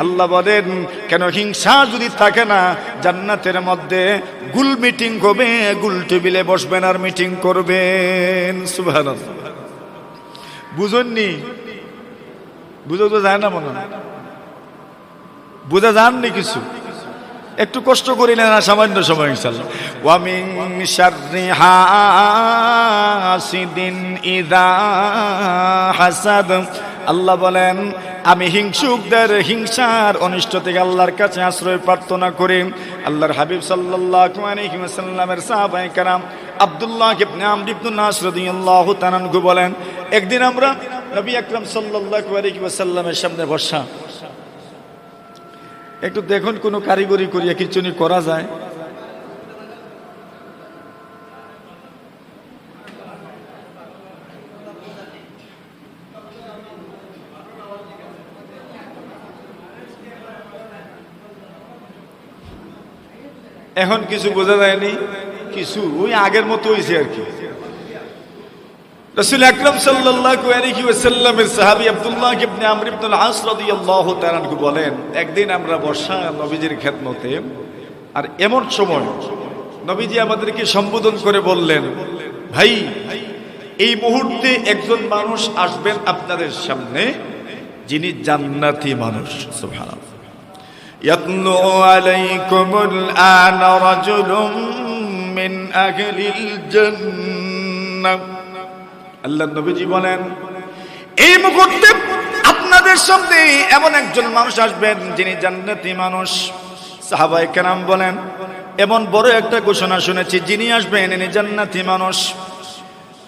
আল্লাহ বলেন কেন হিংসা যদি থাকে না, জান্নাতের মধ্যে গুল মিটিং হবে, গুল টেবিলে বসবেন আর মিটিং করবেন। সুবহানাল্লাহ, বুঝুননি? বুঝো তো যায় না মনে হয়, বুঝা যাননি কিছু? একটু কষ্ট করিলেন না, সামান্য সময় ইনশাআল্লাহ। ওয়া মিন শাররি হাসিদিন ইযা হাসাদ, আল্লাহ বলেন আমি হিংসুকদের হিংসার অনিষ্ট থেকে আল্লাহর কাছে আশ্রয় প্রার্থনা করি। আল্লাহর হাবিব সাল্লাল্লাহু আলাইহি ওয়াসাল্লামের সাহাবায়ে কেরাম আব্দুল্লাহ ইবনে আমর ইবনে নাস রাদিয়াল্লাহু তাআলা আনহু বলেন একদিন আমরা নবী আকরাম সাল্লাল্লাহু আলাইহি ওয়াসাল্লামের সামনে বসা, একটু দেখুন কোন কারিগরি করিয়া কিছু নি করা যায়। এখন কিছু বোঝা যায়নি, কিছু ওই আগের মতো হয়েছে আর কি। রাসূল আকরাম সাল্লাল্লাহু আলাইহি ওয়াসাল্লামের সাহাবী আব্দুল্লাহ ইবনে আমর ইবনে আল-আস রাদিয়াল্লাহু তাআলা আনহু বলেন একদিন আমরা বসা নবীজির খেদমতে, আর এমন সময় নবীজি আমাদেরকে সম্বোধন করে বললেন, ভাই এই মুহূর্তে একজন মানুষ আসবেন আপনাদের সামনে যিনি জান্নাতি মানুষ। সুবহানাল্লাহ। ইয়াতলু আলাইকুমুল আনা রাজুলুম মিন আহলিল জান্নাহ, আল্লাহ নবীজি বলেন এই মুহূর্তে আপনাদের সামনে এমন একজন মানুষ আসবেন যিনি জান্নাতি মানুষ। সাহাবায়ে কেরাম বলেন এমন বড় একটা ঘোষণা শুনেছি, যিনি আসবেন ইনি জান্নাতি মানুষ।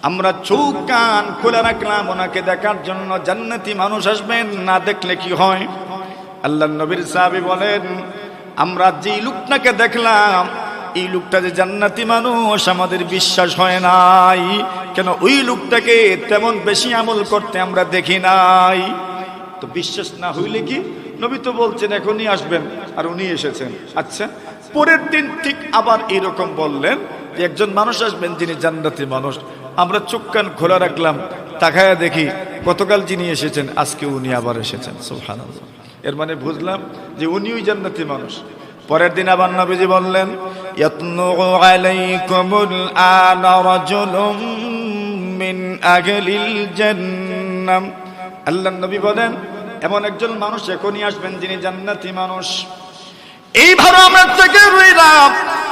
আমরা চোখ কান খুলে রাখলাম ওনাকে দেখার জন্য। জান্নাতি মানুষ আসবেন, না দেখলে কি হয়? আল্লাহ নবীর সাহাবী বলেন আমরা যেই লোকটাকে দেখলাম এই লোকটা যে জান্নাতি মানুষ আমাদের বিশ্বাস হয় নাই। কেন? ওই লোকটাকে তেমন বেশি আমল করতে আমরা দেখি নাই। তো বিশ্বাস না হইলে কি, নবী তো বলছেন এখনই আসবেন আর উনি এসেছেন। আচ্ছা, পরের দিন ঠিক আবার এরকম বললেন যে একজন মানুষ আসবেন যিনি জান্নাতি মানুষ। আমরা চোখ কান খোলা রাখলাম, তাকায়া দেখি গতকাল যিনি এসেছেন আজকে উনি আবার এসেছেন। সুবহানাল্লাহ। এর মানে বুঝলাম যে উনি ওই জান্নাতি মানুষ। পরের দিন আবার নবীজি বললেন, ইয়াতলু আলাইকুমুল আনা রাজুলুম মিন আহলিল জান্নাহ। আল্লাহর নবী বলেন, এমন একজন মানুষ এখনই আসবেন যিনি জান্নাতি মানুষ। এইভাবে আমরা থেকে রইলাম,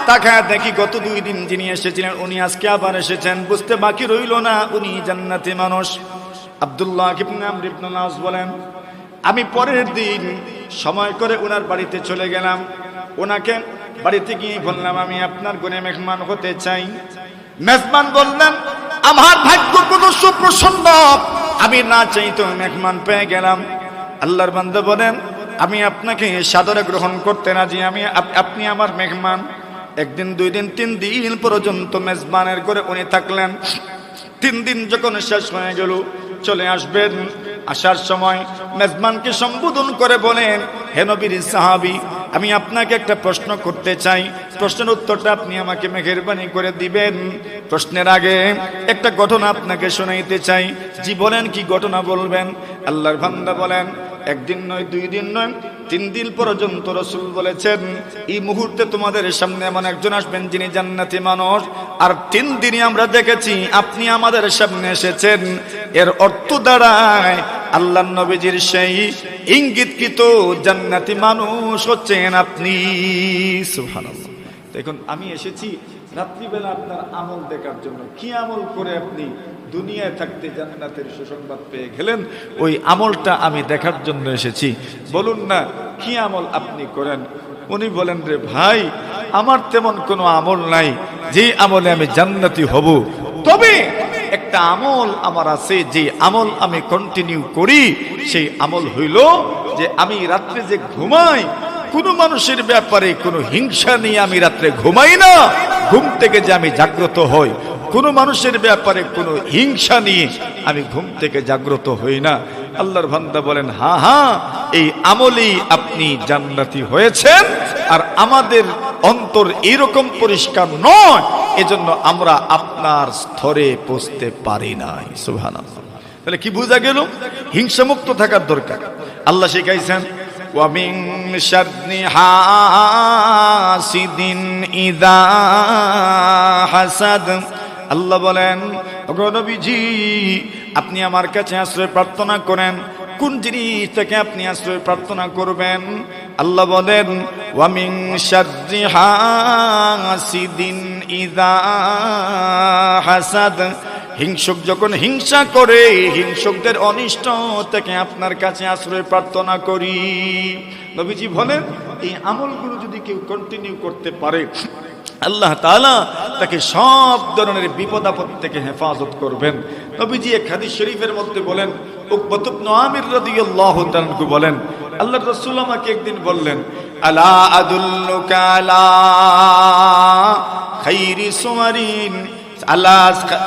তাকায় দেখি গত 2 দিন যিনি এসেছিলেন উনি আজকে আবার এসেছেন, বুঝতে বাকি রইল না উনি জান্নাতি মানুষ। আব্দুল্লাহ ইবনে আমর ইবনে আস বলেন, আমি পরের দিন সময় করে ওনার বাড়িতে চলে গেলাম। ওনাকে বাড়িতে গিয়ে বললাম, আমি আপনার ঘরে মেহমান হতে চাই। মেজবান বললেন, আমার ভাগ্য কত সুপ্রসন্ন, আমি না চাইতো মেহমান পেয়ে গেলাম। আল্লাহর বান্দা বলেন, আমি আপনাকে সাদরে গ্রহণ করতে রাজি, আপনি আমার মেহমান। 1 দিন 2 দিন 3 দিন পর্যন্ত মেজবানের ঘরে উনি থাকলেন। 3 দিন যখন শেষ হয়ে গেল, চলে আসবেন। আসার সময় মেজবানকে সম্বোধন করে বলেন, হে নবীর সাহাবী, আমি আপনাকে একটা প্রশ্ন করতে চাই, প্রশ্নের উত্তরটা আপনি আমাকে মেহেরবানি করে দিবেন। প্রশ্নের আগে একটা ঘটনা আপনাকে শোনাইতে চাই। জি বলেন, কি ঘটনা বলবেন? আল্লাহর বান্দা বলেন, 1 দিন নয়, 2 দিন নয়, 3 দিন পর্যন্ত রাসূল বলেছেন, এই মুহূর্তে তোমাদের সামনে এমন একজন আসবেন যিনি জান্নাতি মানুষ। আর 3 দিনই আমরা দেখেছি আপনি আমাদের সামনে এসেছেন। এর অর্থ দাঁড়ায় আল্লাহর নবীজির সেই ইঙ্গিতকৃত জান্নাতি মানুষ হচ্ছেন আপনি। সুবহানাল্লাহ। দেখুন, আমি এসেছি রাত্রিবেলা আপনার আমল দেখার জন্য। কি আমল করে আপনি দুনিয়ায় থাকতে জান্নাতের সুসংবাদ পেয়ে গেলেন, ওই আমলটা আমি দেখার জন্য এসেছি। বলুন না, কি আমল আপনি করেন? উনি বলেন, রে ভাই, আমার তেমন কোনো আমল নাই যে আমলে আমি জান্নাতি হব, তবে একটা আমল আমার আছে, যে আমল আমি কন্টিনিউ করি। সেই আমল হইল যে আমি রাত্রে যে ঘুমাই, কোনো মানুষের ব্যাপারে কোনো হিংসা নিয়ে আমি রাত্রে ঘুমাই না। ঘুম থেকে যে আমি জাগ্রত হই, কোনো মানুষের ব্যাপারে কোনো হিংসা নিয়ে আমি ঘুম থেকে জাগ্রত হই না। আল্লাহর বান্দা বলেন, হ্যাঁ হ্যাঁ, এই আমলেই আপনি জান্নাতি হয়েছেন। আর আমাদের অন্তর এরকম পরিষ্কার নয়, এজন্য আমরা আপনার স্তরে পৌঁছতে পারি নাই। সুবহানাল্লাহ। তাহলে কি বোঝা গেল? হিংসামুক্ত থাকার দরকার। আল্লাহ শিখাইছেন, ওয়া মিন শাররি হাসিদিন ইযা হাসাদ। আল্লাহ বলেন, ওগো নবীজি, আপনি আমার কাছে আশ্রয় প্রার্থনা করেন। কোন জিনিস থেকে আপনি আশ্রয় প্রার্থনা করবেন? আল্লাহ বলেন, ওয়া মিন শাররি হাসিদিন ইযা হাসাদ। হিংসুক যখন হিংসা করে, হিংসুকদের অনিষ্ট থেকে আপনার কাছে আশ্রয় প্রার্থনা করি। নবীজি বলেন, এই আমলগুলো যদি কেউ কন্টিনিউ করতে পারে, আল্লাহ তাআলা তাকে সব ধরনের বিপদ আপদ থেকে হেফাজত করবেন। নবীজি এক হাদিস শরীফের মধ্যে বলেন, উকবাত ইবনে আমির রাদিয়াল্লাহু তাআলা আনহু বলেন, আল্লাহর রাসূল আমাকে একদিন বললেন, আলা আদুল্লুকা আলা খাইরি সুমারিন আলা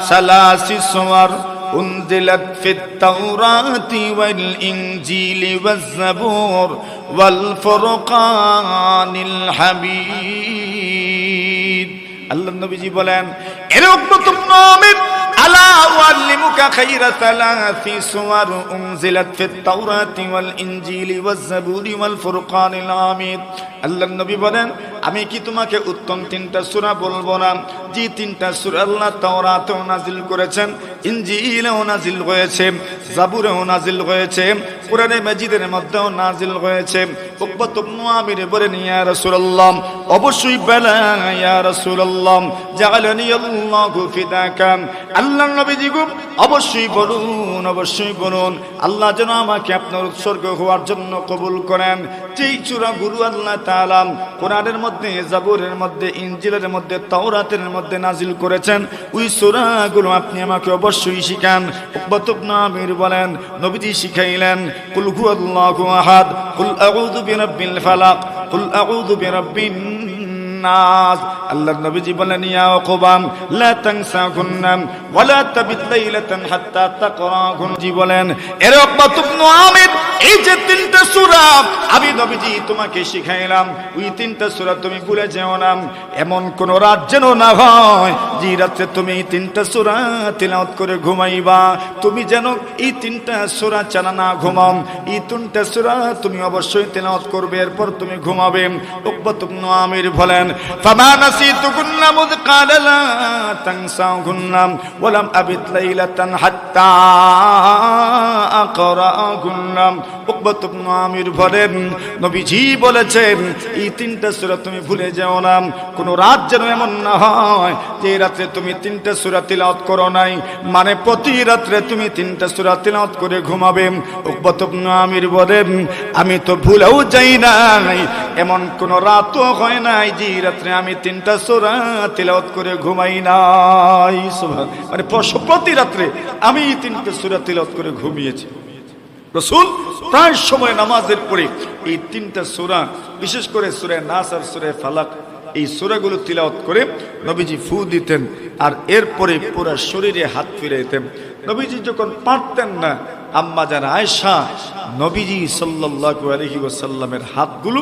সালাসি সুমার উনজিলাত ফিত তাওরাতি ওয়াল ইনজিলি ওয়াজ জাবুর ওয়াল ফুরকানিল হামিদ। আল্লাহর নবীজি বলেন, এরকম তোমরা আলা ওয়াল্লিমুকা খায়রা সালাসি সুওয়ার উনজিলাত ফিত তাওরাতি ওয়াল ইনজিলি ওয়াজ জাবুরি ওয়াল ফুরকানিল হামিদ। আল্লাহর নবী বলেন, আমি কি তোমাকে উত্তম 3টা সূরা বলবো না? যে 3টা সূরা আল্লাহ তাওরাতেও নাজিল করেছেন, ইনজিলেও নাজিল হয়েছে, জাবুরেও নাজিল হয়েছে, কোরআনে মাজিদের মধ্যেও নাজিল হয়েছে। উকবাত ইবনে আমির বলেন, ইয়া রাসূলুল্লাহ, অবশ্যই বলা, ইয়া রাসূলুল্লাহ, জাআলানি আল্লাহু ফিদাকা। আল্লাহর নবীজি গো, অবশ্যই বলুন, অবশ্যই বলুন, আল্লাহ যেন আমাকে আপনার উৎসর্গ হওয়ার জন্য কবুল করেন। যেই সূরাগুলো আল্লাহ তাআলা কোরআনের মধ্যে, জাবুরের মধ্যে, ইনজিলের মধ্যে, তাওরাতের মধ্যে নাজিল করেছেন, ওই সূরাগুলো আপনি আমাকে অবশ্যই শিখান। উকবাত ইবনে আমির বলেন, নবীজি শিখাইলেন, কুল হুয়াল্লাহু আহাদ, কুল আউযু বিরাব্বিল ফালাক, কুল আউযু বিরাব্বিন নাস। আল্লাহর নবীজি বলেন, ইয়া উকবা লা তানসাকুন্না ওয়া লা তাবিত লাইলাতান হাত্তা তাকরাহুন। জি বলেন, এর উকবাত ইবনে আমির, এই যে 3টা সূরা আমি নবীজি তোমাকে শিখাইলাম, ওই 3টা সূরা তুমি ভুলে যেও না। এমন কোন রাত যেন না হয় যে রাতে তুমি এই 3টা সূরা তিলাওয়াত করে ঘুমাইবা। তুমি যেন এই 3টা সূরা ছাড়া না ঘুমাও। এই 3টা সূরা তুমি অবশ্যই তিলাওয়াত করবে, এরপর তুমি ঘুমাবে। উকবাত ইবনে আমির বলেন ফামা নাসিতুকুন্না মুয ক্বালা লা তানসাকুন্না ওয়া লাম আবিত লাইলাতান হাত্তা আকরাকুন্না। উকবাত ইবনে আমির বলেন নবীজি বলেছেন এই তিনটা সূরা তুমি ভুলে যেও না, কোন রাত যেন এমন না হয় যে রাতে তুমি তিনটা সূরা তিলাওয়াত করো নাই, মানে প্রতি রাতে তুমি তিনটা সূরা তিলাওয়াত করে ঘুমাবে। উকবাত ইবনে আমির বলেন আমি তো ভুলেও যাই নাই, এমন কোন রাতও হয় নাই যে রাতে আমি তিনটা সূরা তিলাওয়াত করে ঘুমাই নাই। সুবহানাল্লাহ, মানে প্রতি রাতে আমি তিনটা সূরা তিলাওয়াত করে ঘুমিয়েছি। রাসূল প্রায় সময় নামাজের পরে এই তিনটা সূরা, বিশেষ করে সূরা নাস আর সূরা ফালাক, এই সূরাগুলো তিলাওয়াত করে নবীজি ফু দিতেন আর এরপরে পুরো শরীরে হাত ফিরাইতেন। নবীজি যখন পারতেন না, আম্মা জান আয়েশা নবীজি সাল্লাল্লাহু আলাইহি ওয়াসাল্লামের হাতগুলো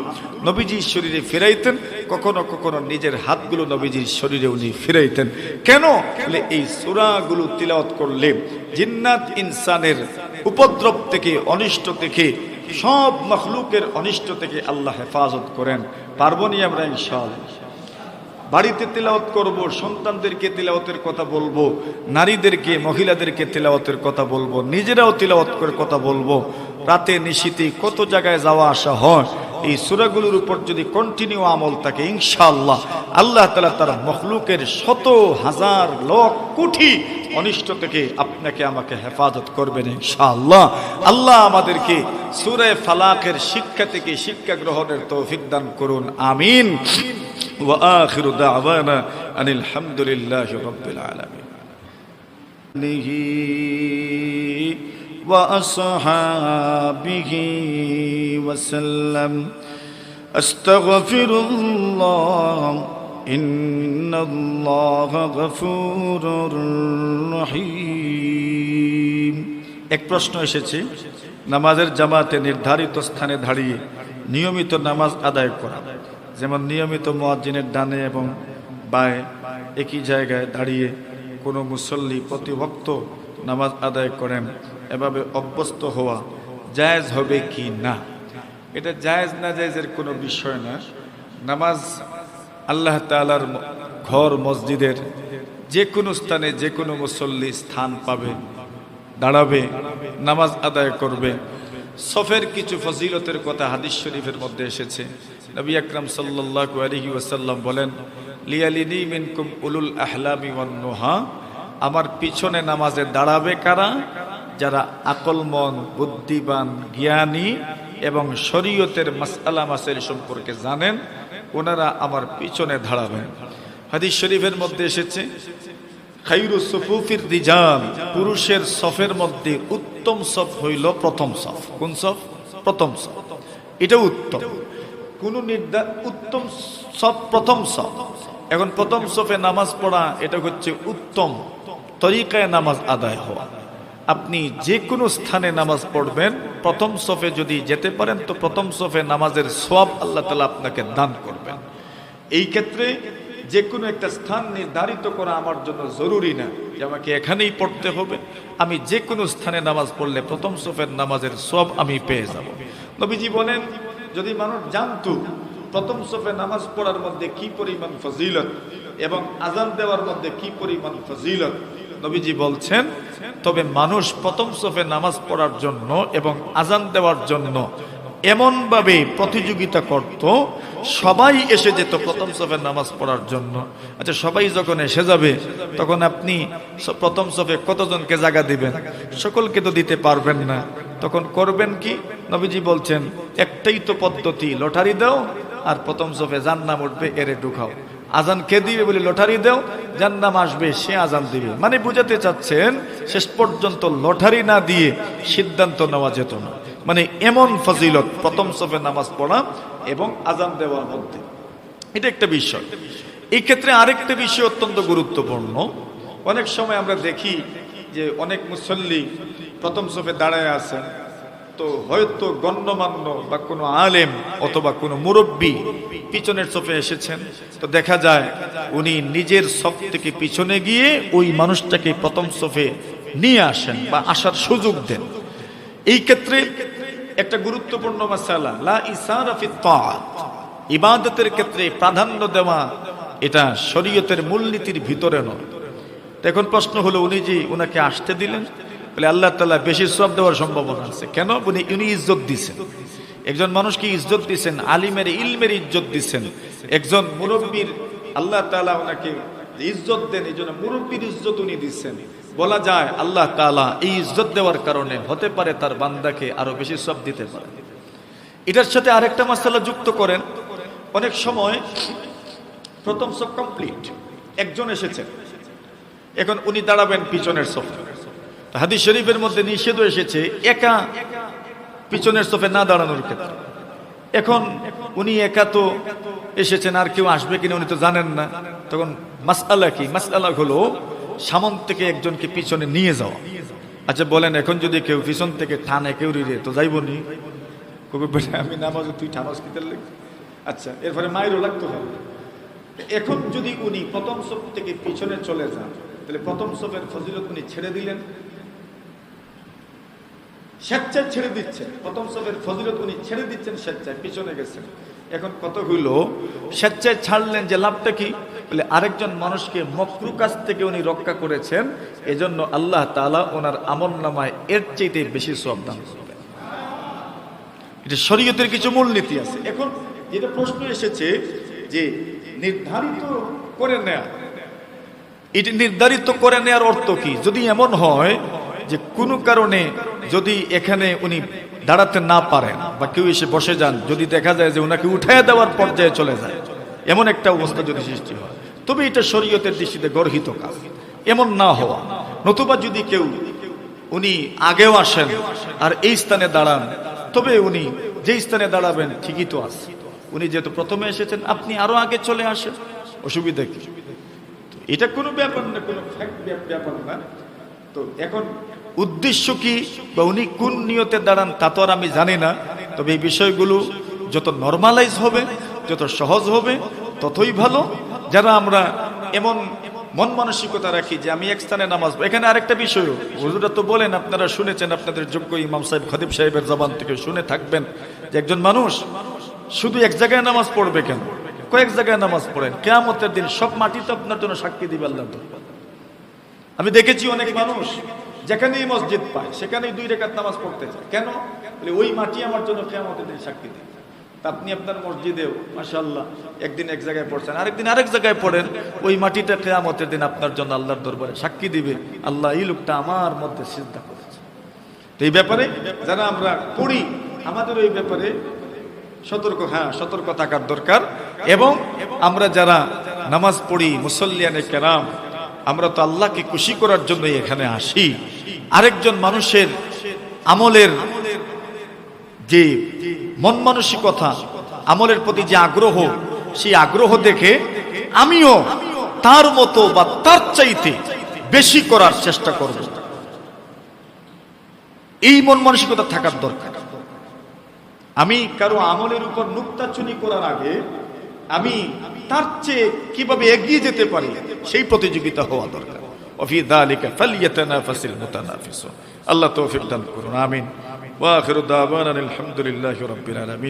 নবীজির শরীরে ফিরাইতেন, কখনো কখনো নিজের হাতগুলো নবীজির শরীরে উনি ফিরাইতেন। কেন? বলে এই সূরাগুলো তিলাওয়াত করলে জিন্নাত ইনসানের উপদ্রব থেকে, অনিষ্ট থেকে, সব মখলুকের অনিষ্ট থেকে আল্লাহ হেফাজত করেন। পারবো নি আমরা ইনশাআল্লাহ? বাড়িতে তিলাওয়াত করব, সন্তানদেরকে তিলাওয়াতের কথা বলবো, নারীদেরকে মহিলাদেরকে তিলাওয়াতের কথা বলবো, নিজেরাও তিলাওয়াত করে কথা বলবো। রাতে নিশীথে কত জায়গায় যাওয়া আসা হয়, এই সূরাগুলোর উপর যদি কন্টিনিউ আমল থাকে ইনশাআল্লাহ আল্লাহ তাআলা তার মখলুকের শত হাজার লক্ষ কোটি অনিষ্ট থেকে আপনাকে আমাকে হেফাজত করবেন ইনশাআল্লাহ। আল্লাহ আমাদেরকে সূরা ফালাকের শিক্ষা থেকে শিক্ষা গ্রহণের তৌফিক দান করুন, আমিন। ওয়া আখিরু দাওয়ানা আনিল হামদুলিল্লাহি রাব্বিল আলামিন ওয়া আসহাবিহি ওয়া সাল্লাম। আস্তাগফিরুল্লাহ ইন্নাল্লাহা গফুরুর রহিম। এক প্রশ্ন এসেছে, নামাজের জামাতে নির্ধারিত স্থানে দাঁড়িয়ে নিয়মিত নামাজ আদায় করা, যেমন নিয়মিত মুয়াজ্জিনের ডানে এবং বায়ে একই জায়গায় দাঁড়িয়ে কোনো মুসল্লি প্রতি ওয়াক্ত নামাজ আদায় করেন, এভাবে অভ্যস্ত হওয়া জায়েজ হবে কি না? এটা জায়েজ না জায়েজের কোনো বিষয় না। নামাজ আল্লাহ তাআলার ঘর মসজিদের যে কোনো স্থানে যে কোনো মুসল্লি স্থান পাবে, দাঁড়াবে, নামাজ আদায় করবে। সফের কিছু ফজিলতের কথা হাদিস শরীফের মধ্যে এসেছে। নবী আকরাম সাল্লাল্লাহু আলাইহি ওয়াসাল্লাম বলেন লিয়ালিনি মিনকুম উলুল আহলামি ওয়ান নুহা, আমার পিছনে নামাজে দাঁড়াবে কারা? যারা আকলমন, বুদ্ধিমান, জ্ঞানী এবং শরীয়তের মাসআলা মাসাইল সম্পর্কে জানেন, ওনারা আমার পিছনে দাঁড়াবেন। হাদিস শরীফের মধ্যে এসেছে খায়রু সুফুফির রিজাল, পুরুষের সফের মধ্যে উত্তম সফ হইল প্রথম সফ। কোন সফ? প্রথম সফ। এটা উত্তম। কোন উত্তম সফ প্রথম সফ। এখন প্রথম সফে নামাজ পড়া এটা হচ্ছে উত্তম তরিকায় নামাজ আদায় হওয়া। আপনি যে কোনো স্থানে নামাজ পড়বেন, প্রথম সফে যদি যেতে পারেন তো প্রথম সফে নামাজের সওয়াব আল্লাহ তাআলা আপনাকে দান করবেন। এই ক্ষেত্রে যে কোনো একটা স্থান নির্ধারিত করা আমার জন্য জরুরি না যে আমাকে এখানেই পড়তে হবে। আমি যে কোনো স্থানে নামাজ পড়লে প্রথম সফের নামাজের সওয়াব আমি পেয়ে যাব। নবীজি বলেন যদি মানুষ জানতো প্রথম সফে নামাজ পড়ার মধ্যে কি পরিমাণ ফজিলত এবং আযান দেওয়ার মধ্যে কি পরিমাণ ফজিলত, নবীজি বলছেন তবে মানুষ প্রথম সফে নামাজ পড়ার জন্য এবং আযান দেওয়ার জন্য এমনভাবে প্রতিযোগিতা করত, সবাই এসে যেত প্রথম সফের নামাজ পড়ার জন্য। আচ্ছা, সবাই যখন এসে যাবে তখন আপনি প্রথম সফে কতজনকে জায়গা দিবেন? সকলকে তো দিতে পারবেন না। তখন করবেন কি? নবীজি বলছেন একটাই তো পদ্ধতি, লটারি দাও আর প্রথম সফে জান্নাম উঠবে, এরে ঢুকাও। আজান কে দিবে বলে লটারি দাও, জান্নাম আসবে, সে আজান দিবে। মানে বুঝাতে চাচ্ছেন শেষ পর্যন্ত লটারি না দিয়ে সিদ্ধান্ত নেওয়া যেত না। মানে এমন ফজিলত প্রথম সফে নামাজ পড়া এবং আজান দেওয়ার মধ্যে, এটা একটা বিষয়। এই ক্ষেত্রে আরেকটা বিষয় অত্যন্ত গুরুত্বপূর্ণ। অনেক সময় আমরা দেখি যে অনেক মুসল্লি প্রথম সফে দাঁড়ায় আছেন, তো হয়তো গণ্যমান্য বা কোনো আলেম অথবা কোনো মুরব্বী পিছনের সফে এসেছেন, তো দেখা যায় উনি নিজের সফ থেকে পিছনে গিয়ে ওই মানুষটাকে প্রথম সফে নিয়ে আসেন বা আসার সুযোগ দেন। এই ক্ষেত্রে একটা গুরুত্বপূর্ণ মাসালা লা ইসারা ফি তাআত, ইবাদতের ক্ষেত্রে প্রাধান্য দেওয়া এটা শরীয়তের মূলনীতির ভিতরে নয়। এখন প্রশ্ন হলো, উনি যে উনাকে আসতে দিলেন, বলে আল্লাহ তাআলা বেশি সওয়াব দেওয়ার সম্ভাবনা আছে। কেন? উনি ইজ্জত দিচ্ছেন, একজন মানুষকে ইজ্জত দিচ্ছেন, আলিমের ইলমের ইজ্জত দিচ্ছেন, একজন মুরব্বীর আল্লাহ তাআলা ওনাকে ইজ্জত দেন, এই জন্য মুরব্বীর ইজ্জত উনি দিচ্ছেন। বলা যায় আল্লাহ তাআলা এই ইজ্জত দেওয়ার কারণে হতে পারে তার বান্দাকে আরো বেশি সওয়াব দিতে পারে। এটার সাথে আরেকটা মাসালা যুক্ত করেন, অনেক সময় প্রথম সব কমপ্লিট, একজন এসেছেন, এখন উনি দাঁড়াবেন পিছনের সফে। হাদিস শরীফের মধ্যে নিষেধ এসেছে একা পিছনের সফে না দাঁড়ানোর ক্ষেত্রে। এখন উনি একা তো এসেছেন, আর কেউ আসবে কিনা উনি তো জানেন না। তখন মাসআলা কি? মাসআলা হলো সামন থেকে একজনকে পিছনে নিয়ে যাওয়া। আচ্ছা বলেন, এখন যদি কেউ পিছন থেকে টানে কেউ রে তো যাইব নি? আমি নামাজ, তুই টানাস কি? আচ্ছা, এরপরে মায়েরও লাগতে হবে। এখন যদি উনি প্রথম সফ থেকে পিছনে চলে যান, তাহলে প্রথম সফের ফজিলত উনি ছেড়ে দিলেন, স্বেচ্ছায় ছেড়ে দিচ্ছেন। প্রথম সফের ফজিলত উনি ছেড়ে দিচ্ছেন, স্বেচ্ছায় পিছনে গেছেন। এখন কত হইল? স্বেচ্ছায় ছাড়লেন, যে লাভটা কি? বলে আরেকজন মানুষকে মকরু কাজ থেকে উনি রক্ষা করেছেন, এজন্য আল্লাহ তাআলা ওনার আমলনামায় এর চাইতে বেশি সওয়াব দান করবেন। এটা শরীয়তের কিছু মূলনীতি আছে। এখন যেটা প্রশ্ন এসেছে যে নির্ধারিত করে নেয়া, এটি নির্ধারিত করে নেয়ার অর্থ কি? যদি এমন হয় যে কোনো কারণে যদি এখানে উনি দাঁড়াতে না পারেন বা কেউ এসে বসে যান, যদি দেখা যায় যে ওনাকে উঠায় দেওয়ার পর্যায়ে চলে যায়, এমন একটা অবস্থা যদি সৃষ্টি হয়, তবে এটা শরীয়তের দৃষ্টিতে গর্হিত কাজ। এমন না হওয়া, নতুবা যদি কেউ উনি আগেও আসেন আর এই স্থানে দাঁড়ান, তবে উনি যে স্থানে দাঁড়াবেন ঠিকই তো আছে। উনি যেহেতু প্রথমে এসেছেন, আপনি আরো আগে চলে আসেন, অসুবিধা কি? এটা কোনো ব্যাপার না, কোনো ব্যাপার না। তো এখন উদ্দেশ্য কি বা উনি কোন নিয়তে দাঁড়ান তা তো আর আমি জানি না। তবে এই বিষয়গুলো যত নর্মালাইজ হবে, যত সহজ হবে, ততই ভালো। যারা আমরা এমন মন মানসিকতা রাখি যে আমি এক স্থানে নামাজ, এখানে আরেকটা বিষয় হুজুরা তো বলেন, আপনারা শুনেছেন, আপনাদের যোগ্য ইমাম সাহেব খতিব সাহেবের জবান থেকে শুনে থাকবেন যে একজন মানুষ শুধু এক জায়গায় নামাজ পড়বে কেন? কয়েক জায়গায় নামাজ পড়েন, কিয়ামতের দিন সব মাটি তো আপনার জন্য সাক্ষী দিবে আল্লাহ। আমি দেখেছি অনেক মানুষ যেখানেই মসজিদ পায় সেখানেই 2 রাকাত নামাজ পড়তে চায়। কেন? ওই মাটি আমার জন্য কিয়ামতের দিন সাক্ষী দিবে। আপনি আপনার মসজিদেও মাশাআল্লাহ একদিন এক জায়গায় পড়ছেন, আরেকদিন আরেক জায়গায় পড়েন, ওই মাটিটা কিয়ামতের দিন আপনার জন্য আল্লাহর দরবারে সাক্ষী দিবে, আল্লাহ এই লোকটা আমার মধ্যে সিজদা করেছে। তো এই ব্যাপারে যারা আমরা পড়ি, আমাদের ওই ব্যাপারে সতর্ক থাকার দরকার। এবং আমরা যারা নামাজ পড়ি, মুসল্লিয়ানে কেরাম, আমরা তো আল্লাহকে খুশি করার জন্য এখানে আসি। আরেকজন মানুষের আমলের যে মন মানসিকতা, আমলের প্রতি যে আগ্রহ, সেই আগ্রহ দেখে আমিও তার মতো বা তার চাইতে বেশি করার চেষ্টা করব। এই মন মানসিকতা থাকার দরকার। আমি কারো আমলের উপর নুক্তাচুনি করার আগে আমি তার চেয়ে কিভাবে এগিয়ে যেতে পারি সেই প্রতিযোগিতা হওয়া দরকার। ওয়া ফি যালিকা ফালইয়াতানাফাসিল মুতানাফিসুন। আল্লাহ তৌফিক দান করুন, আমিন। ওয়া আখিরু দাওয়ানা আলহামদুলিল্লাহি রাব্বিল আলামিন।